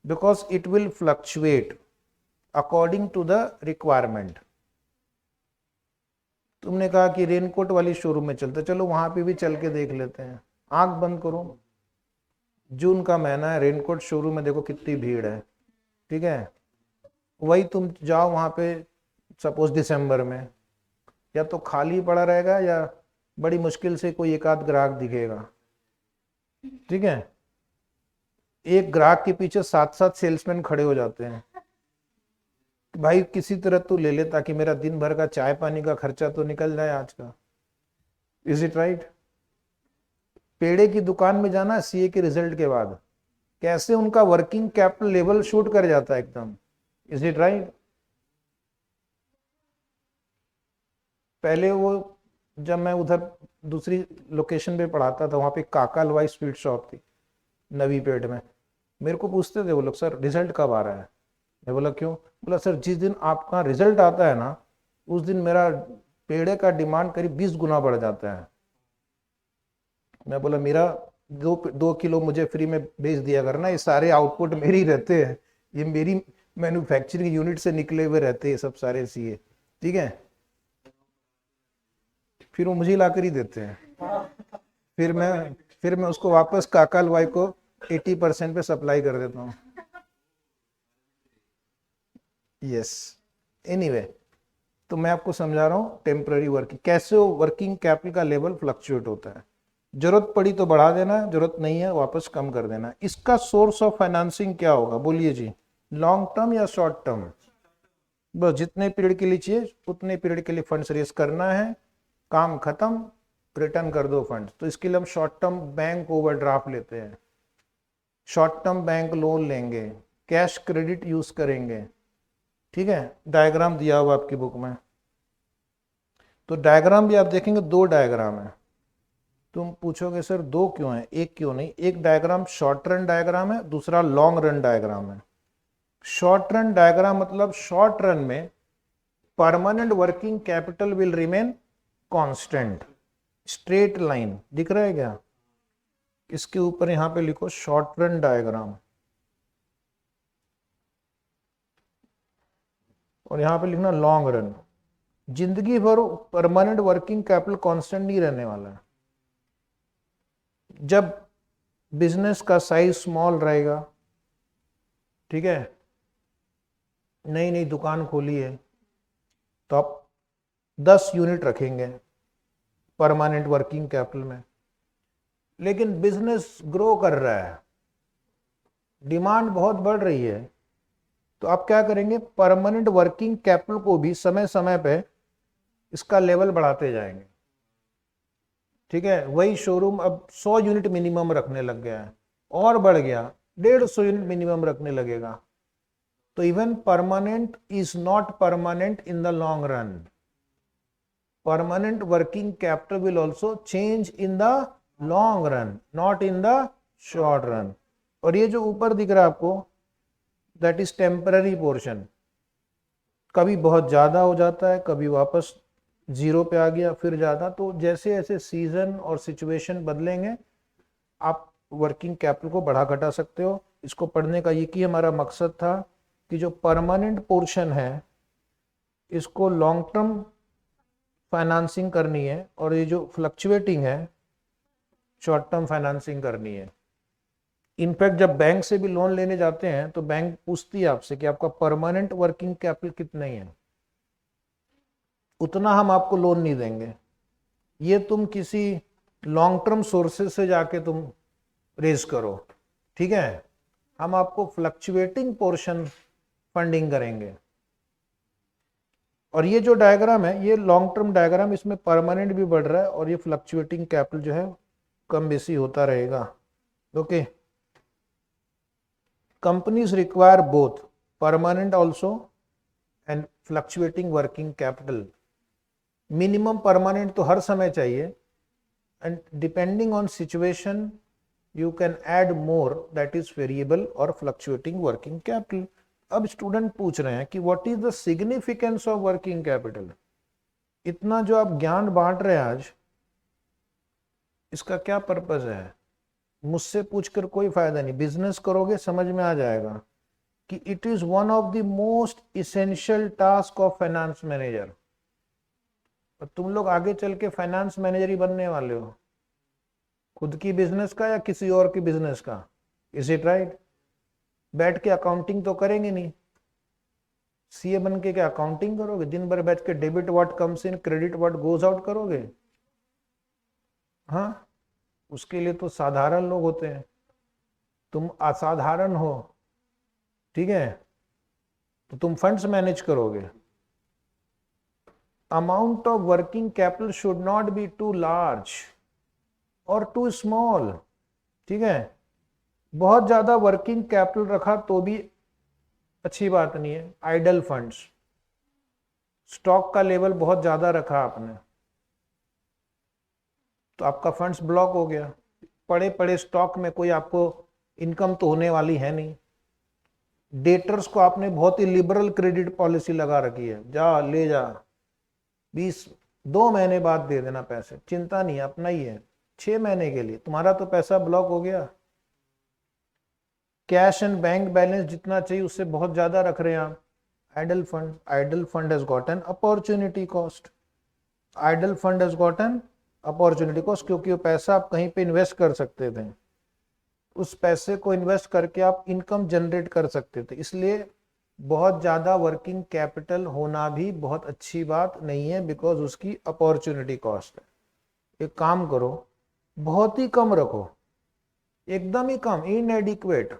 because it will fluctuate according to the requirement. तुमने कहा कि रेनकोट वाली शोरूम में चलते, चलो वहां पे भी चल के देख लेते हैं। आंख बंद करो, जून का महीना है, रेनकोट शोरूम में देखो कितनी भीड़ है, ठीक है। वही तुम जाओ वहां पे सपोज दिसंबर में, या तो खाली पड़ा रहेगा या बड़ी मुश्किल से कोई एक आध ग्राहक दिखेगा, ठीक है। एक ग्राहक के पीछे 7-7 सेल्समैन खड़े हो जाते हैं, भाई किसी तरह तू ले ले ताकि मेरा दिन भर का चाय पानी का खर्चा तो निकल जाए आज का। Is it right? पेड़े की दुकान में जाना सीए के रिजल्ट के बाद, कैसे उनका वर्किंग कैपिटल लेवल शूट कर जाता है एकदम। Is it right? पहले वो जब मैं उधर दूसरी लोकेशन पे पढ़ाता था, वहां पे काका हलवाई स्वीट शॉप थी नवी पेट में। मेरे को पूछते थे वो लोग, सर रिजल्ट कब आ रहा है? मैं बोला क्यों? बोला सर जिस दिन आपका रिजल्ट आता है ना, उस दिन मेरा पेड़े का डिमांड करीब 20 गुना बढ़ जाता है। मैं बोला मेरा 2 किलो मुझे फ्री में बेच दिया करना, ये सारे आउटपुट मेरे ही रहते हैं, ये मेरी मैन्युफैक्चरिंग यूनिट से निकले हुए रहते हैं सब सारे सीए, ठीक है। फिर वो मुझे ला कर ही देते हैं, फिर मैं उसको वापस काका हलवाई को 80% पे सप्लाई कर देता हूँ। यस, एनीवे, तो मैं आपको समझा रहा हूँ टेम्पररी वर्किंग कैसे वर्किंग कैपिटल का लेवल फ्लक्चुएट होता है। जरूरत पड़ी तो बढ़ा देना, जरूरत नहीं है वापस कम कर देना। इसका सोर्स ऑफ फाइनेंसिंग क्या होगा बोलिए जी? लॉन्ग टर्म या शॉर्ट टर्म? बस जितने पीरियड के लिए चाहिए उतने पीरियड के लिए फंड्स रेज करना है, काम खत्म, रिटर्न कर दो फंड्स। तो इसके लिए हम शॉर्ट टर्म बैंक ओवरड्राफ्ट लेते हैं, शॉर्ट टर्म बैंक लोन लेंगे, कैश क्रेडिट यूज करेंगे, ठीक है। डायग्राम दिया हुआ आपकी बुक में, तो डायग्राम भी आप देखेंगे 2 डायग्राम है। तुम पूछोगे सर 2 क्यों है, एक क्यों नहीं? एक डायग्राम शॉर्ट रन डायग्राम है, दूसरा लॉन्ग रन डायग्राम है। शॉर्ट रन डायग्राम मतलब शॉर्ट रन में permanent working capital will remain constant, straight line दिख रहा है क्या? इसके ऊपर यहां पे लिखो शॉर्ट रन डायग्राम, और यहां पे लिखना लॉन्ग रन। जिंदगी भर परमानेंट वर्किंग कैपिटल कांस्टेंट नहीं रहने वाला है। जब बिजनेस का साइज स्मॉल रहेगा, ठीक है, नई नई दुकान खोली है, तो आप 10 यूनिट रखेंगे परमानेंट वर्किंग कैपिटल में। लेकिन बिजनेस ग्रो कर रहा है, डिमांड बहुत बढ़ रही है, तो आप क्या करेंगे? परमानेंट वर्किंग कैपिटल को भी समय समय पे इसका लेवल बढ़ाते जाएंगे, ठीक है। वही शोरूम अब 100 यूनिट मिनिमम रखने लग गया है, और बढ़ गया 150 यूनिट मिनिमम रखने लगेगा। तो even permanent is not permanent in the long run, permanent working capital will also change in the long run, not in the short run. और ये जो ऊपर दिख रहा है आपको, दैट इज टेम्पररी पोर्शन, कभी बहुत ज्यादा हो जाता है, कभी वापस जीरो पे आ गया, फिर ज्यादा। तो जैसे जैसे सीजन और सिचुएशन बदलेंगे, आप वर्किंग कैपिटल को बढ़ा घटा सकते हो। इसको पढ़ने का ये कि हमारा मकसद था कि जो परमानेंट पोर्शन है इसको लॉन्ग टर्म फाइनेंसिंग करनी है, और ये जो फ्लक्चुएटिंग है शॉर्ट टर्म फाइनेंसिंग करनी है। इनफैक्ट जब बैंक से भी लोन लेने जाते हैं तो बैंक पूछती है आपसे कि आपका परमानेंट वर्किंग कैपिटल कितना है, उतना हम आपको लोन नहीं देंगे, ये तुम किसी लॉन्ग टर्म सोर्सेज से जाके तुम रेज करो, ठीक है। हम आपको फ्लक्चुएटिंग पोर्शन फंडिंग करेंगे। और ये जो डायग्राम है ये लॉन्ग टर्म डायग्राम, इसमें परमानेंट भी बढ़ रहा है और ये फ्लक्चुएटिंग कैपिटल जो है कम बेसी होता रहेगा, okay. Companies require both permanent also and fluctuating working capital. Minimum permanent तो हर समय चाहिए, and depending on situation you can add more, that is variable और फ्लक्चुएटिंग वर्किंग कैपिटल। अब स्टूडेंट पूछ रहे हैं कि what is the significance of working capital. इतना जो आप ज्ञान बांट रहे हैं आज, इसका क्या पर्पस है? मुझसे पूछकर कोई फायदा नहीं, बिजनेस करोगे समझ में आ जाएगा कि it is one of the most essential task of finance manager. और तुम लोग आगे चल के फाइनेंस मैनेजर ही बनने वाले हो, खुद की बिजनेस का या किसी और की बिजनेस का। Is it right? बैठ के अकाउंटिंग तो करेंगे नहीं, सीए बन के क्या अकाउंटिंग करोगे? दिन भर बैठ के debit what comes in, credit what goes out करोगे? हाँ, उसके लिए तो साधारण लोग होते हैं, तुम असाधारण हो, ठीक है? तो तुम फंड्स मैनेज करोगे। Amount of working capital should not be too large और टू स्मॉल, ठीक है? बहुत ज्यादा वर्किंग कैपिटल रखा तो भी अच्छी बात नहीं है। आइडल फंड्स, स्टॉक का लेवल बहुत ज्यादा रखा आपने तो आपका फंड्स ब्लॉक हो गया। पड़े पड़े स्टॉक में कोई आपको इनकम तो होने वाली है नहीं। डेटर्स को आपने बहुत ही लिबरल क्रेडिट पॉलिसी लगा रखी है, जा ले जा, 2 महीने बाद दे देना पैसे, चिंता नहीं, अपना ही है, 6 महीने के लिए तुम्हारा तो पैसा ब्लॉक हो गया। कैश एंड बैंक बैलेंस जितना चाहिए उससे बहुत ज्यादा रख रहे हैं आप। Idle fund has got an opportunity cost. Idle fund has got an opportunity cost, क्योंकि वो पैसा आप कहीं पे इन्वेस्ट कर सकते थे, उस पैसे को इन्वेस्ट करके आप इनकम जनरेट कर सकते थे। इसलिए बहुत ज्यादा वर्किंग कैपिटल होना भी बहुत अच्छी बात नहीं है, बिकॉज उसकी अपॉर्चुनिटी कॉस्ट है। एक काम करो, बहुत ही कम रखो, एकदम ही कम, इनएडिक्वेट,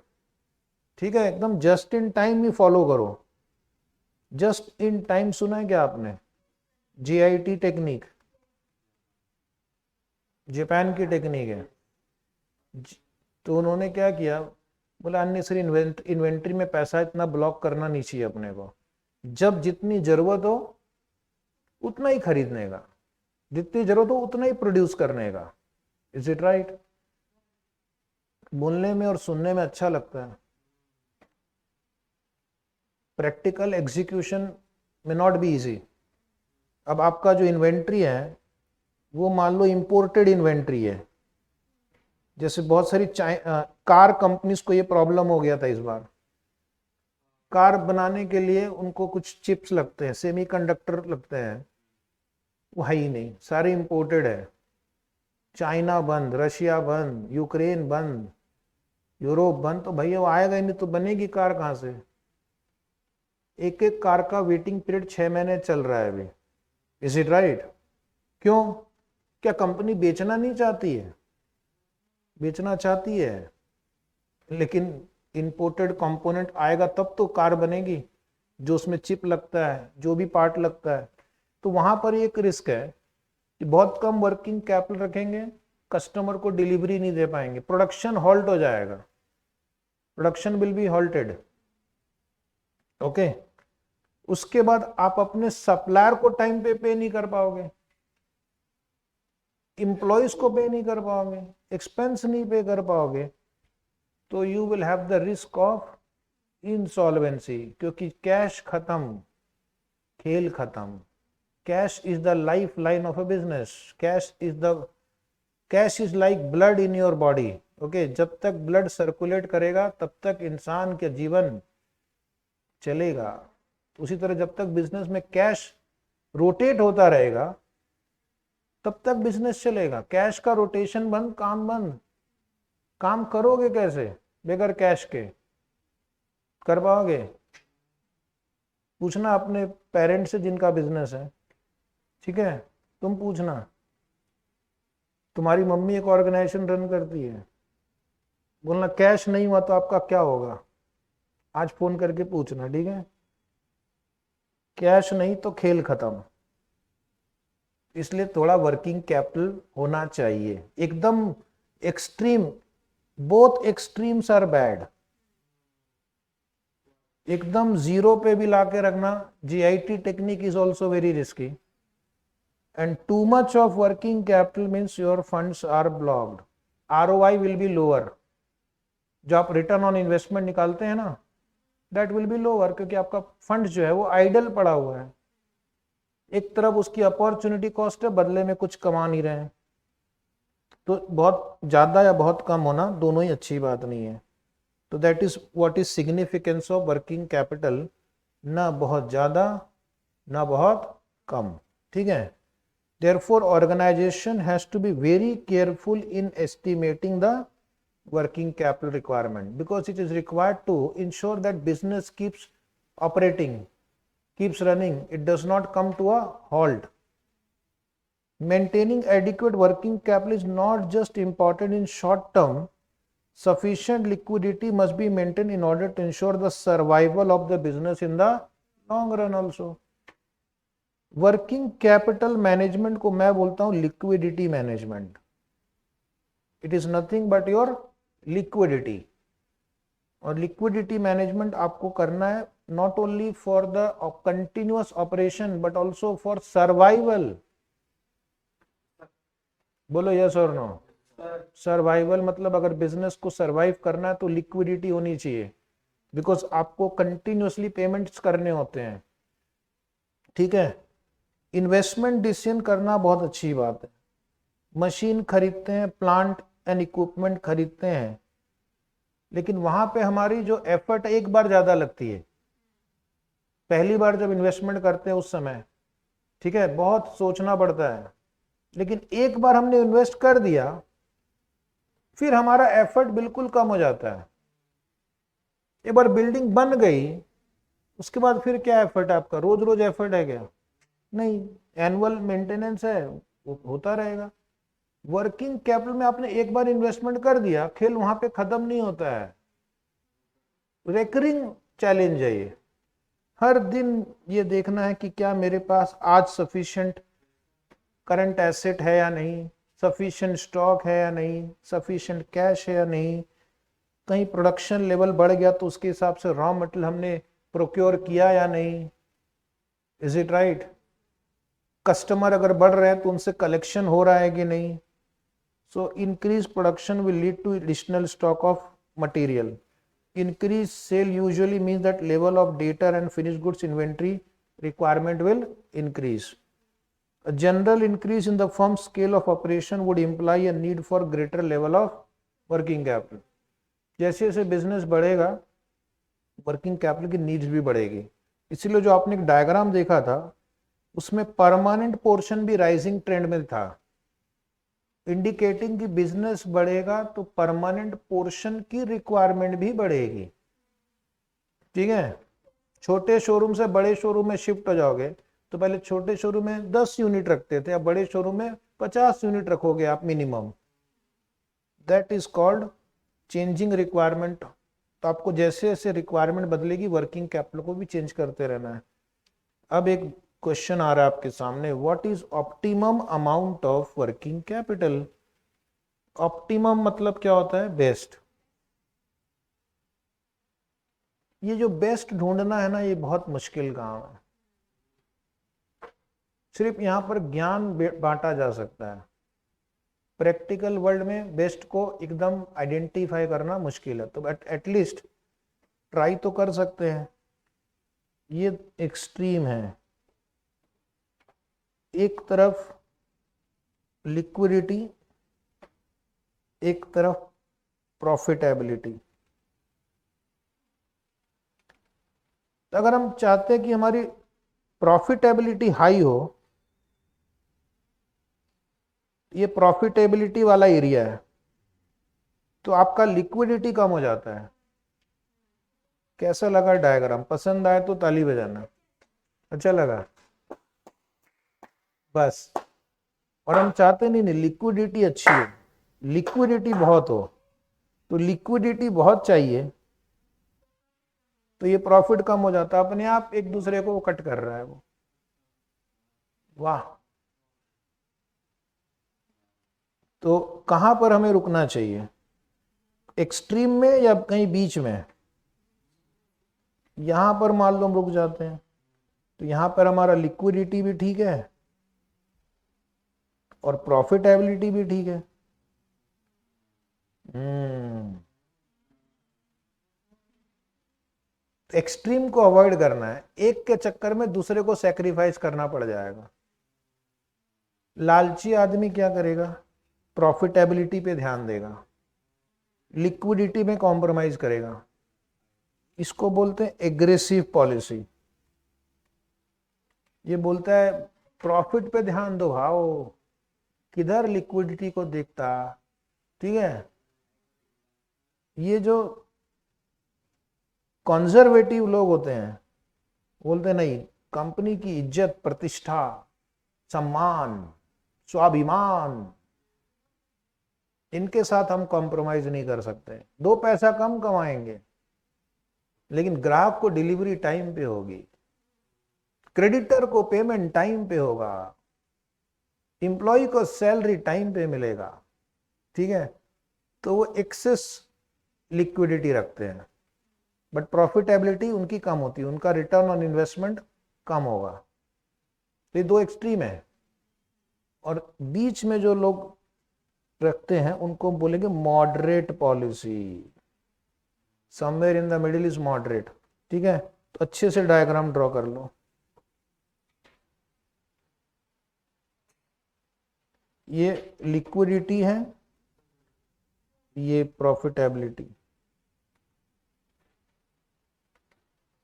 ठीक है? एकदम just in time he follow करो। जस्ट इन टाइम सुना है क्या आपने? जीआईटी टेक्निक, जापान की टेक्निक है। तो उन्होंने क्या किया, बोला अननेसेसरी इन्वेंट्री में पैसा इतना ब्लॉक करना नहीं चाहिए अपने को। जब जितनी जरूरत हो उतना ही खरीदने का, जितनी जरूरत हो उतना ही प्रोड्यूस करने का। Is it right? बोलने में और सुनने में अच्छा लगता है, प्रैक्टिकल एग्जीक्यूशन में नॉट बी इजी। अब आपका जो इन्वेंट्री है वो मान लो इंपोर्टेड इन्वेंट्री है, जैसे बहुत सारी कार कंपनीज को ये प्रॉब्लम हो गया था इस बार। कार बनाने के लिए उनको कुछ चिप्स लगते हैं, सेमीकंडक्टर लगते हैं, वो है ही नहीं, सारे इंपोर्टेड है। चाइना बंद, रशिया बंद, यूक्रेन बंद, यूरोप बंद, तो भैया वो आएगा ही नहीं, तो बनेगी कार कहां से? एक एक कार का वेटिंग पीरियड 6 महीने चल रहा है अभी। Is it right? क्यों? क्या कंपनी बेचना नहीं चाहती है? बेचना चाहती है, लेकिन इंपोर्टेड कंपोनेंट आएगा तब तो कार बनेगी, जो उसमें चिप लगता है, जो भी पार्ट लगता है। तो वहां पर एक रिस्क है कि बहुत कम वर्किंग कैपिटल रखेंगे, कस्टमर को डिलीवरी नहीं दे पाएंगे, प्रोडक्शन हॉल्ट हो जाएगा, production will be halted. Okay, उसके बाद आप अपने सप्लायर को टाइम पे नहीं कर पाओगे, इंप्लॉइज को पे नहीं कर पाओगे, एक्सपेंस नहीं पे कर पाओगे, तो you will have the risk of insolvency, क्योंकि कैश खत्म, खेल खत्म। Cash is the life line of a business. Cash is like blood in your body. Okay, जब तक ब्लड सर्कुलेट करेगा तब तक इंसान का जीवन चलेगा। उसी तरह जब तक बिजनेस में कैश रोटेट होता रहेगा तब तक बिजनेस चलेगा। कैश का रोटेशन बंद, काम बंद। काम करोगे कैसे बगैर कैश के? कर पाओगे? पूछना अपने पेरेंट्स से जिनका बिजनेस है, ठीक है? तुम पूछना, तुम्हारी मम्मी एक ऑर्गेनाइजेशन रन करती है, बोलना कैश नहीं हुआ तो आपका क्या होगा? आज फोन करके पूछना, ठीक है? कैश नहीं तो खेल खत्म। इसलिए थोड़ा वर्किंग कैपिटल होना चाहिए। एकदम extreme, both extremes are bad. एकदम जीरो पे भी लाके रखना, GIT technique is also very risky, and too much of working capital means your funds are blocked, ROI will be lower. जो आप रिटर्न ऑन इन्वेस्टमेंट निकालते हैं ना, दैट विल बी लोअर, क्योंकि आपका फंड जो है वो आइडल पड़ा हुआ है। एक तरफ उसकी अपॉर्चुनिटी कॉस्ट है, बदले में कुछ कमा नहीं रहे हैं। तो बहुत ज्यादा या बहुत कम होना दोनों ही अच्छी बात नहीं है। तो that is what is significance of working capital, ना बहुत ज्यादा ना बहुत कम, ठीक है। Therefore, organization has to be very careful in estimating the working capital requirement, because it is required to ensure that business keeps operating, keeps running, it does not come to a halt. Maintaining adequate working capital is not just important in short term. Sufficient liquidity must be maintained in order to ensure the survival of the business in the long run also. Working capital management को मैं बोलता हूं liquidity management. It is nothing but your liquidity. और liquidity management आपको करना है not only for the continuous operation but also for survival. बोलो yes और नो। सर्वाइवल मतलब अगर बिजनेस को सर्वाइव करना है तो लिक्विडिटी होनी चाहिए, बिकॉज आपको कंटिन्यूअसली पेमेंट्स करने होते हैं, ठीक है। इन्वेस्टमेंट डिसीजन करना बहुत अच्छी बात है। मशीन खरीदते हैं, प्लांट एंड इक्विपमेंट खरीदते हैं, लेकिन वहां पे हमारी जो एफर्ट एक बार ज्यादा लगती है। पहली बार जब इन्वेस्टमेंट करते हैं उस समय, ठीक है, बहुत सोचना पड़ता है, लेकिन एक बार हमने इन्वेस्ट कर दिया फिर हमारा एफर्ट बिल्कुल कम हो जाता है। एक बार बिल्डिंग बन गई उसके बाद फिर क्या एफर्ट है आपका, रोज रोज एफर्ट है क्या? नहीं, एनुअल मेंटेनेंस है, वो होता रहेगा। वर्किंग कैपिटल में आपने एक बार इन्वेस्टमेंट कर दिया, खेल वहां पे खत्म नहीं होता है, रेकरिंग चैलेंज है ये। हर दिन ये देखना है कि क्या मेरे पास आज सफिशिएंट करंट एसेट है या नहीं, सफिशिएंट स्टॉक है या नहीं, सफिशिएंट कैश है या नहीं, कहीं प्रोडक्शन लेवल बढ़ गया तो उसके हिसाब से रॉ मटेरियल हमने प्रोक्योर किया या नहीं, इज इट राइट। कस्टमर अगर बढ़ रहे हैं तो उनसे कलेक्शन हो रहा है कि नहीं। So increase production will lead to additional stock of material. Increase sale usually means that level of debtor and finish goods inventory requirement will increase. A general increase in the firm's scale of operation would imply a need for greater level of working capital. जैसे जैसे business बढ़ेगा working capital की needs भी बढ़ेगी। इसीलिए जो आपने एक डायग्राम देखा था उसमें परमानेंट पोर्शन भी राइजिंग ट्रेंड में था, इंडिकेटिंग कि बिजनेस बढ़ेगा तो परमानेंट पोर्शन की रिक्वायरमेंट भी बढ़ेगी, ठीक है। छोटे शोरूम से बड़े शोरूम में शिफ्ट हो जाओगे तो पहले छोटे शोरूम में 10 यूनिट रखते थे, अब बड़े शोरूम में 50 यूनिट रखोगे आप minimum. That is called changing requirement. तो आपको जैसे जैसे रिक्वायरमेंट बदलेगी वर्किंग कैपिटल को भी चेंज करते रहना है। अब एक क्वेश्चन आ रहा है आपके सामने, what is optimum amount of working capital. Optimum मतलब क्या होता है? बेस्ट। ये जो बेस्ट ढूंढना है ना, ये बहुत मुश्किल काम है। सिर्फ यहां पर ज्ञान बांटा जा सकता है, प्रैक्टिकल वर्ल्ड में बेस्ट को एकदम आइडेंटिफाई करना मुश्किल है। तो एटलीस्ट ट्राई तो कर सकते हैं। ये एक्सट्रीम है, एक तरफ लिक्विडिटी, एक तरफ प्रॉफिटेबिलिटी। तो अगर हम चाहते हैं कि हमारी प्रॉफिटेबिलिटी हाई हो, ये प्रॉफिटेबिलिटी वाला एरिया है, तो आपका लिक्विडिटी कम हो जाता है। कैसा लगा डायग्राम? पसंद आए तो ताली बजाना। अच्छा लगा? बस। और हम चाहते नहीं लिक्विडिटी अच्छी हो, लिक्विडिटी बहुत हो। तो लिक्विडिटी बहुत चाहिए तो ये प्रॉफिट कम हो जाता है, अपने आप एक दूसरे को कट कर रहा है वो। वाह। तो कहां पर हमें रुकना चाहिए, एक्सट्रीम में या कहीं बीच में? यहां पर मान लो हम रुक जाते हैं, तो यहां पर हमारा लिक्विडिटी भी ठीक है और प्रॉफिटेबिलिटी भी ठीक है। एक्सट्रीम को अवॉइड करना है, एक के चक्कर में दूसरे को सेक्रीफाइस करना पड़ जाएगा। लालची आदमी क्या करेगा, प्रॉफिटेबिलिटी पे ध्यान देगा, लिक्विडिटी में कॉम्प्रोमाइज करेगा। इसको बोलते हैं एग्रेसिव पॉलिसी। ये बोलता है प्रॉफिट पे ध्यान दो भाओ, किधर लिक्विडिटी को देखता। ठीक है, ये जो कंजर्वेटिव लोग होते हैं बोलते हैं नहीं, कंपनी की इज्जत, प्रतिष्ठा, सम्मान, स्वाभिमान, इनके साथ हम कॉम्प्रोमाइज नहीं कर सकते। 2 पैसा कम कमाएंगे लेकिन ग्राहक को डिलीवरी टाइम पे होगी, क्रेडिटर को पेमेंट टाइम पे होगा, एम्प्लॉय को सैलरी टाइम पे मिलेगा। ठीक है, तो वो एक्सेस लिक्विडिटी रखते हैं, बट प्रॉफिटेबिलिटी उनकी कम होती है, उनका रिटर्न ऑन इन्वेस्टमेंट कम होगा। तो ये 2 एक्सट्रीम है, और बीच में जो लोग रखते हैं उनको बोलेंगे moderate policy. Somewhere in the middle is moderate. ठीक है, तो अच्छे से डायग्राम ड्रॉ कर लो। ये लिक्विडिटी है, ये प्रॉफिटेबिलिटी।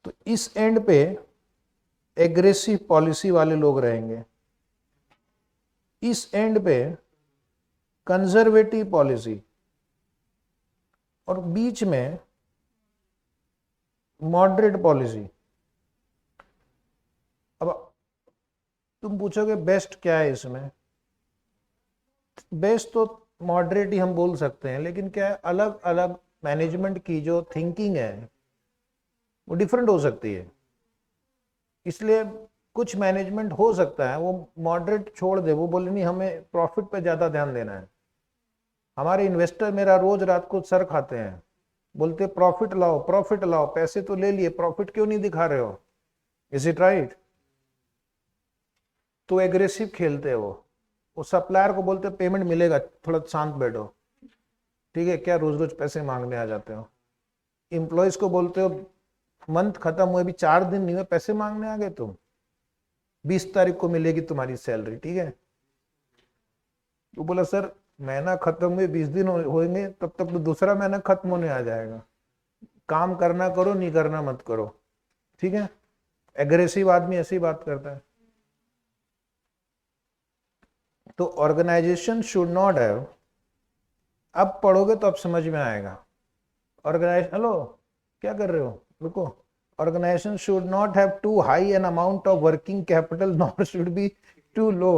तो इस एंड पे एग्रेसिव पॉलिसी वाले लोग रहेंगे, इस एंड पे कंजर्वेटिव पॉलिसी, और बीच में मॉडरेट पॉलिसी। अब तुम पूछोगे बेस्ट क्या है इसमें, बेस्ट तो मॉडरेट ही हम बोल सकते हैं, लेकिन क्या है, अलग अलग मैनेजमेंट की जो थिंकिंग है वो डिफरेंट हो सकती है। इसलिए कुछ मैनेजमेंट हो सकता है वो मॉडरेट छोड़ दे, वो बोले नहीं हमें प्रॉफिट पे ज़्यादा ध्यान देना है। हमारे इन्वेस्टर मेरा रोज रात को सर खाते हैं, बोलते प्रॉफिट लाओ प्रॉफिट लाओ, पैसे तो ले लिए, प्रॉफिट क्यों नहीं दिखा रहे हो, इज इट राइट। तो एग्रेसिव खेलते हैं वो सप्लायर को बोलते पेमेंट मिलेगा, थोड़ा शांत बैठो। ठीक है, क्या रोज रोज पैसे मांगने आ जाते हो। एम्प्लॉयज को बोलते हो मंथ खत्म हुए भी 4 दिन नहीं हुए, पैसे मांगने आ गए तुम, 20 तारीख को मिलेगी तुम्हारी सैलरी। ठीक है, तो बोला सर महीना खत्म हुए 20 दिन होंगे, तब तक तो दूसरा महीना खत्म होने आ जाएगा, काम करना करो, नहीं करना मत करो। ठीक है, एग्रेसिव आदमी ऐसी बात करता है। तो ऑर्गेनाइजेशन शुड नॉट हैव, अब पढ़ोगे तो अब समझ में आएगा। ऑर्गेनाइजेशन, हेलो क्या कर रहे हो, रुको। Organisation should not have too high an amount of working capital not should be too low.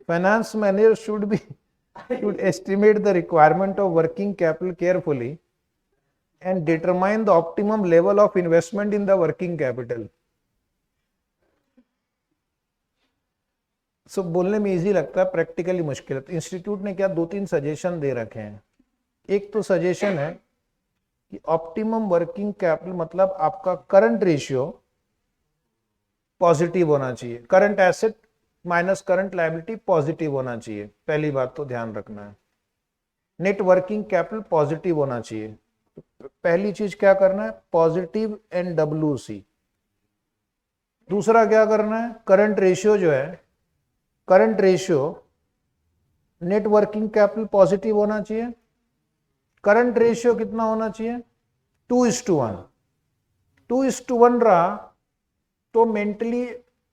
Finance manager should estimate the requirement of working capital carefully and determine the optimum level of investment in the working capital. So बोलने में easy लगता है, practically मुश्किल है। तो institute ने क्या 2-3 suggestion दे रखे हैं। एक तो सजेशन है कि ऑप्टिमम वर्किंग कैपिटल मतलब आपका करंट रेशियो पॉजिटिव होना चाहिए, current asset minus current liability positive होना चाहिए, पहली बात तो ध्यान रखना है। नेट वर्किंग कैपिटल पॉजिटिव होना चाहिए, पहली चीज क्या करना है, पॉजिटिव NWC। दूसरा क्या करना है, करंट रेशियो जो है, current ratio net working capital positive होना चाहिए। करंट रेशियो कितना होना चाहिए, 2:1। 2:1 रहा तो मेंटली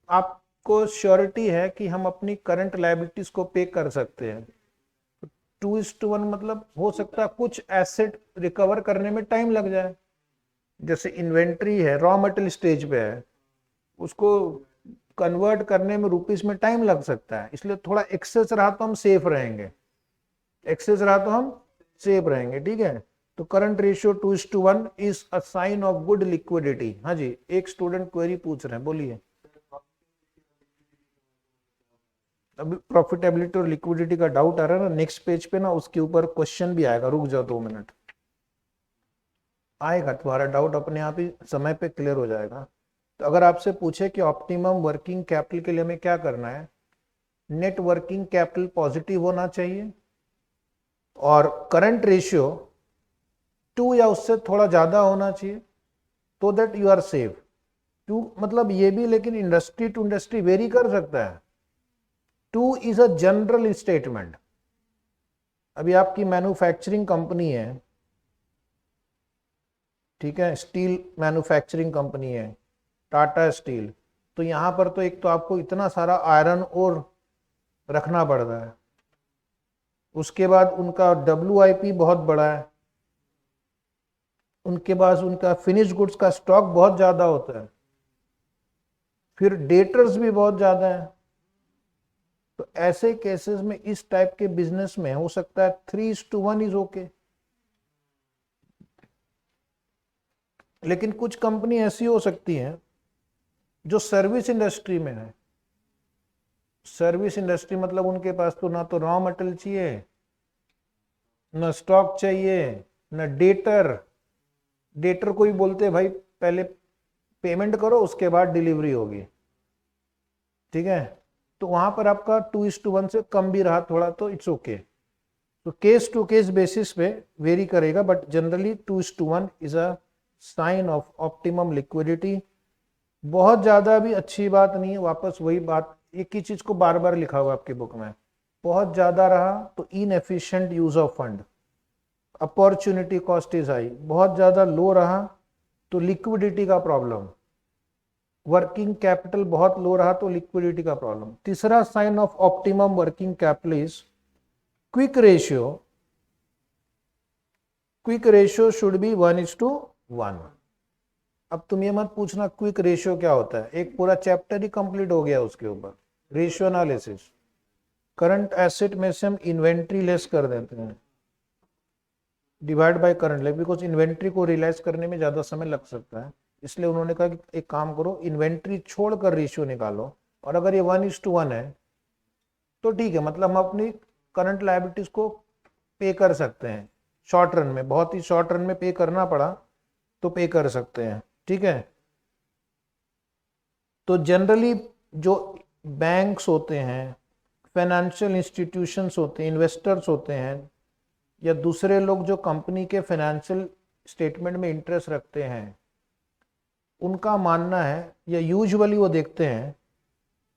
आपको श्योरिटी है कि हम अपनी करंट लायबिलिटीज को पे कर सकते हैं। 2:1 मतलब हो सकता है कुछ एसेट रिकवर करने में टाइम लग जाए, जैसे इन्वेंट्री है, रॉ मटेरियल स्टेज पे है, उसको कन्वर्ट करने में रुपीस में टाइम लग सकता है, इसलिए थोड़ा एक्सेस रहा तो हम सेफ रहेंगे, एक्सेस रहा तो हम सेफ रहेंगे। ठीक है, तो current ratio 2:1 is a sign of good liquidity. हाँ जी, एक स्टूडेंट क्वेरी पूछ रहे हैं, बोलिए। अभी प्रॉफिटेबिलिटी और लिक्विडिटी का डाउट आ रहा है ना, नेक्स्ट पेज पे ना उसके ऊपर क्वेश्चन भी आएगा, रुक जाओ 2 मिनट, आएगा तुम्हारा डाउट अपने आप ही समय पे क्लियर हो जाएगा। तो अगर आपसे पूछे कि ऑप्टिमम वर्किंग कैपिटल के लिए हमें क्या करना है, नेट वर्किंग कैपिटल पॉजिटिव होना चाहिए और करंट रेशियो 2 या उससे थोड़ा ज्यादा होना चाहिए, तो दैट यू आर सेफ। 2 मतलब ये भी लेकिन इंडस्ट्री टू इंडस्ट्री वेरी कर सकता है। 2 इज अ जनरल स्टेटमेंट। अभी आपकी मैन्युफैक्चरिंग कंपनी है, ठीक है, स्टील मैन्युफैक्चरिंग कंपनी है, टाटा स्टील, तो यहां पर तो एक तो आपको इतना सारा आयरन और रखना पड़ रहा है, उसके बाद उनका WIP बहुत बड़ा है, उनके पास उनका फिनिश गुड्स का स्टॉक बहुत ज्यादा होता है, फिर डेटर्स भी बहुत ज्यादा है। तो ऐसे केसेस में इस टाइप के बिजनेस में हो सकता है 3:1 इज ओके। लेकिन कुछ कंपनी ऐसी हो सकती हैं जो सर्विस इंडस्ट्री में है। सर्विस इंडस्ट्री मतलब उनके पास तो ना तो रॉ मटेरियल चाहिए, न स्टॉक चाहिए, न डेटर। डेटर को ही बोलते हैं भाई पहले पेमेंट करो उसके बाद डिलीवरी होगी, ठीक है। तो वहां पर आपका 2:1 से कम भी रहा थोड़ा तो इट्स ओके। तो केस टू केस बेसिस पे वेरी करेगा, but generally 2:1 is a sign of optimum liquidity. बहुत ज्यादा भी अच्छी बात नहीं है, वापस वही बात, एक ही चीज को बार बार लिखा हुआ आपकी बुक में। बहुत ज्यादा रहा तो inefficient use of fund, opportunity cost is high. बहुत ज्यादा लो रहा तो लिक्विडिटी का प्रॉब्लम, वर्किंग कैपिटल बहुत लो रहा तो लिक्विडिटी का प्रॉब्लम। तीसरा sign of optimum working capital is quick ratio. Quick ratio should be 1:1। अब तुम ये मत पूछना क्विक रेशियो क्या होता है, एक पूरा चैप्टर ही कंप्लीट हो गया उसके ऊपर, रेशियो एनालिसिस। करंट एसेट में से हम इन्वेंट्री लेस कर देते हैं, divide by current less, because inventory को रियलाइज करने में ज्यादा समय लग सकता है, इसलिए उन्होंने कहा कि एक काम करो इन्वेंट्री छोड़कर रेशियो निकालो। और अगर ये 1:1 है तो ठीक है, मतलब हम अपनी करंट लायबिलिटीज को पे कर सकते हैं शॉर्ट रन में, बहुत ही शॉर्ट रन में पे करना पड़ा तो पे कर सकते हैं, ठीक है। तो जनरली जो बैंक्स होते हैं, फाइनेंशियल इंस्टीट्यूशंस होते हैं, इन्वेस्टर्स होते हैं, या दूसरे लोग जो कंपनी के फाइनेंशियल स्टेटमेंट में इंटरेस्ट रखते हैं, उनका मानना है या यूजुअली वो देखते हैं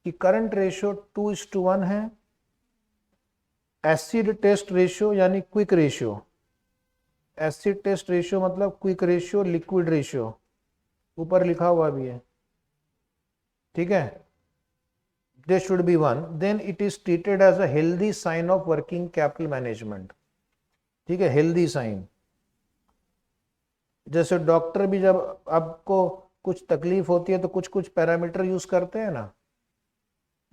कि करंट रेशियो 2:1 है, एसिड टेस्ट रेशियो यानी quick ratio, acid test ratio मतलब क्विक रेशियो, लिक्विड रेशियो ऊपर लिखा हुआ भी है, ठीक है, they should be 1, then it is treated as a healthy sign of working capital management, ठीक है, हेल्दी साइन। जैसे डॉक्टर भी जब आपको कुछ तकलीफ होती है तो कुछ कुछ पैरामीटर यूज करते हैं ना,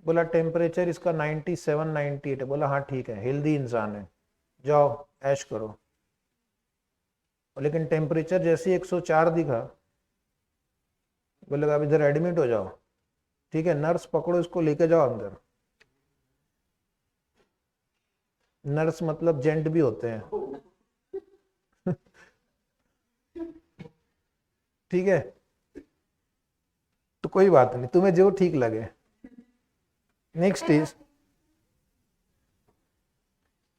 बोला टेम्परेचर इसका 97 98 है, बोला हाँ ठीक है हेल्दी इंसान है, जाओ ऐश करो। लेकिन टेम्परेचर जैसे ही 104 दिखा, बोलेगा अब इधर एडमिट हो जाओ, ठीक है, नर्स पकड़ो इसको लेके जाओ अंदर। नर्स मतलब जेंट भी होते हैं ठीक है, तो कोई बात नहीं, तुम्हें जो ठीक लगे। नेक्स्ट इज,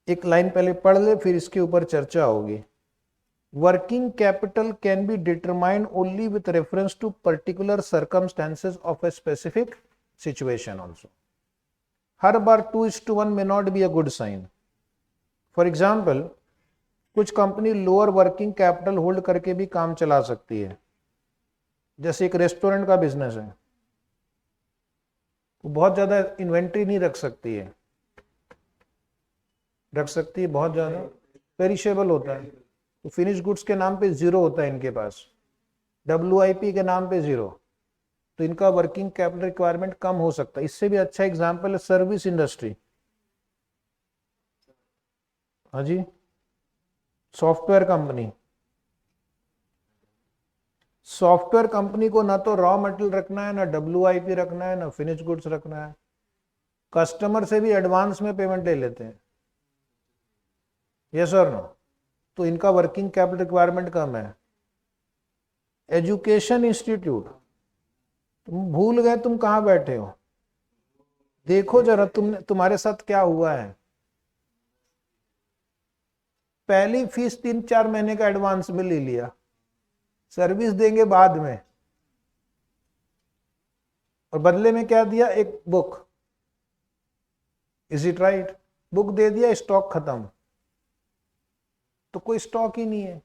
एक लाइन पहले पढ़ ले फिर इसके ऊपर चर्चा होगी। Working capital can be determined only with reference to particular circumstances of a specific situation also. हर बार 2:1 may not be a good sign. For example कुछ company lower working capital hold करके भी काम चला सकती है, जैसे एक रेस्टोरेंट का बिजनेस है, वो बहुत ज्यादा इन्वेंट्री नहीं रख सकती है, रख सकती है बहुत ज्यादा, पेरिशेबल होता है, तो फिनिश गुड्स के नाम पे 0 होता है इनके पास, WIP के नाम पे 0, तो इनका वर्किंग कैपिटल रिक्वायरमेंट कम हो सकता है। इससे भी अच्छा एग्जांपल है सर्विस इंडस्ट्री। हाँ जी, सॉफ्टवेयर कंपनी, सॉफ्टवेयर कंपनी को ना तो रॉ मटेरियल रखना है, ना WIP रखना है, ना फिनिश गुड्स रखना है, कस्टमर से भी एडवांस में पेमेंट ले लेते हैं, यस और नो। तो इनका वर्किंग कैपिटल रिक्वायरमेंट कम है। एजुकेशन इंस्टीट्यूट, तुम भूल गए तुम कहाँ बैठे हो, देखो जरा तुम्हारे साथ क्या हुआ है। पहली फीस 3-4 महीने का एडवांस में ले लिया, सर्विस देंगे बाद में, और बदले में क्या दिया, एक book. Is it right? Book दे दिया, स्टॉक खत्म। तो कोई स्टॉक ही नहीं है,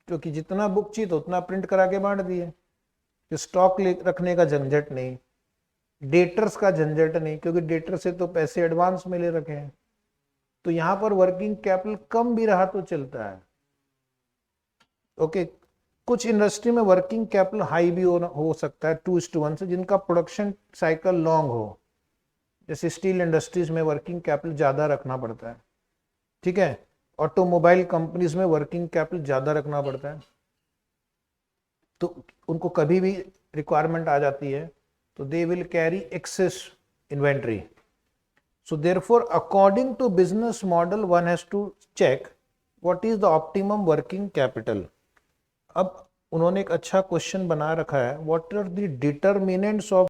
क्योंकि जितना बुक चाहिए तो उतना प्रिंट करा के बांट दिए। स्टॉक रखने का झंझट नहीं, डेटर्स का झंझट नहीं, क्योंकि डेटर से तो पैसे एडवांस में ले रखे हैं। तो यहां पर वर्किंग कैपिटल कम भी रहा तो चलता है। ओके, कुछ इंडस्ट्री में वर्किंग कैपिटल हाई भी हो सकता है 2:1 से, जिनका प्रोडक्शन साइकिल लॉन्ग हो। जैसे स्टील इंडस्ट्रीज में वर्किंग कैपिटल ज्यादा रखना पड़ता है, ठीक है। ऑटोमोबाइल कंपनीज में वर्किंग कैपिटल ज्यादा रखना पड़ता है, तो उनको कभी भी रिक्वायरमेंट आ जाती है तो they will carry excess inventory. So therefore, according to business model, one has to check what is the optimum working capital. अब उन्होंने एक अच्छा क्वेश्चन बना रखा है, what are the determinants of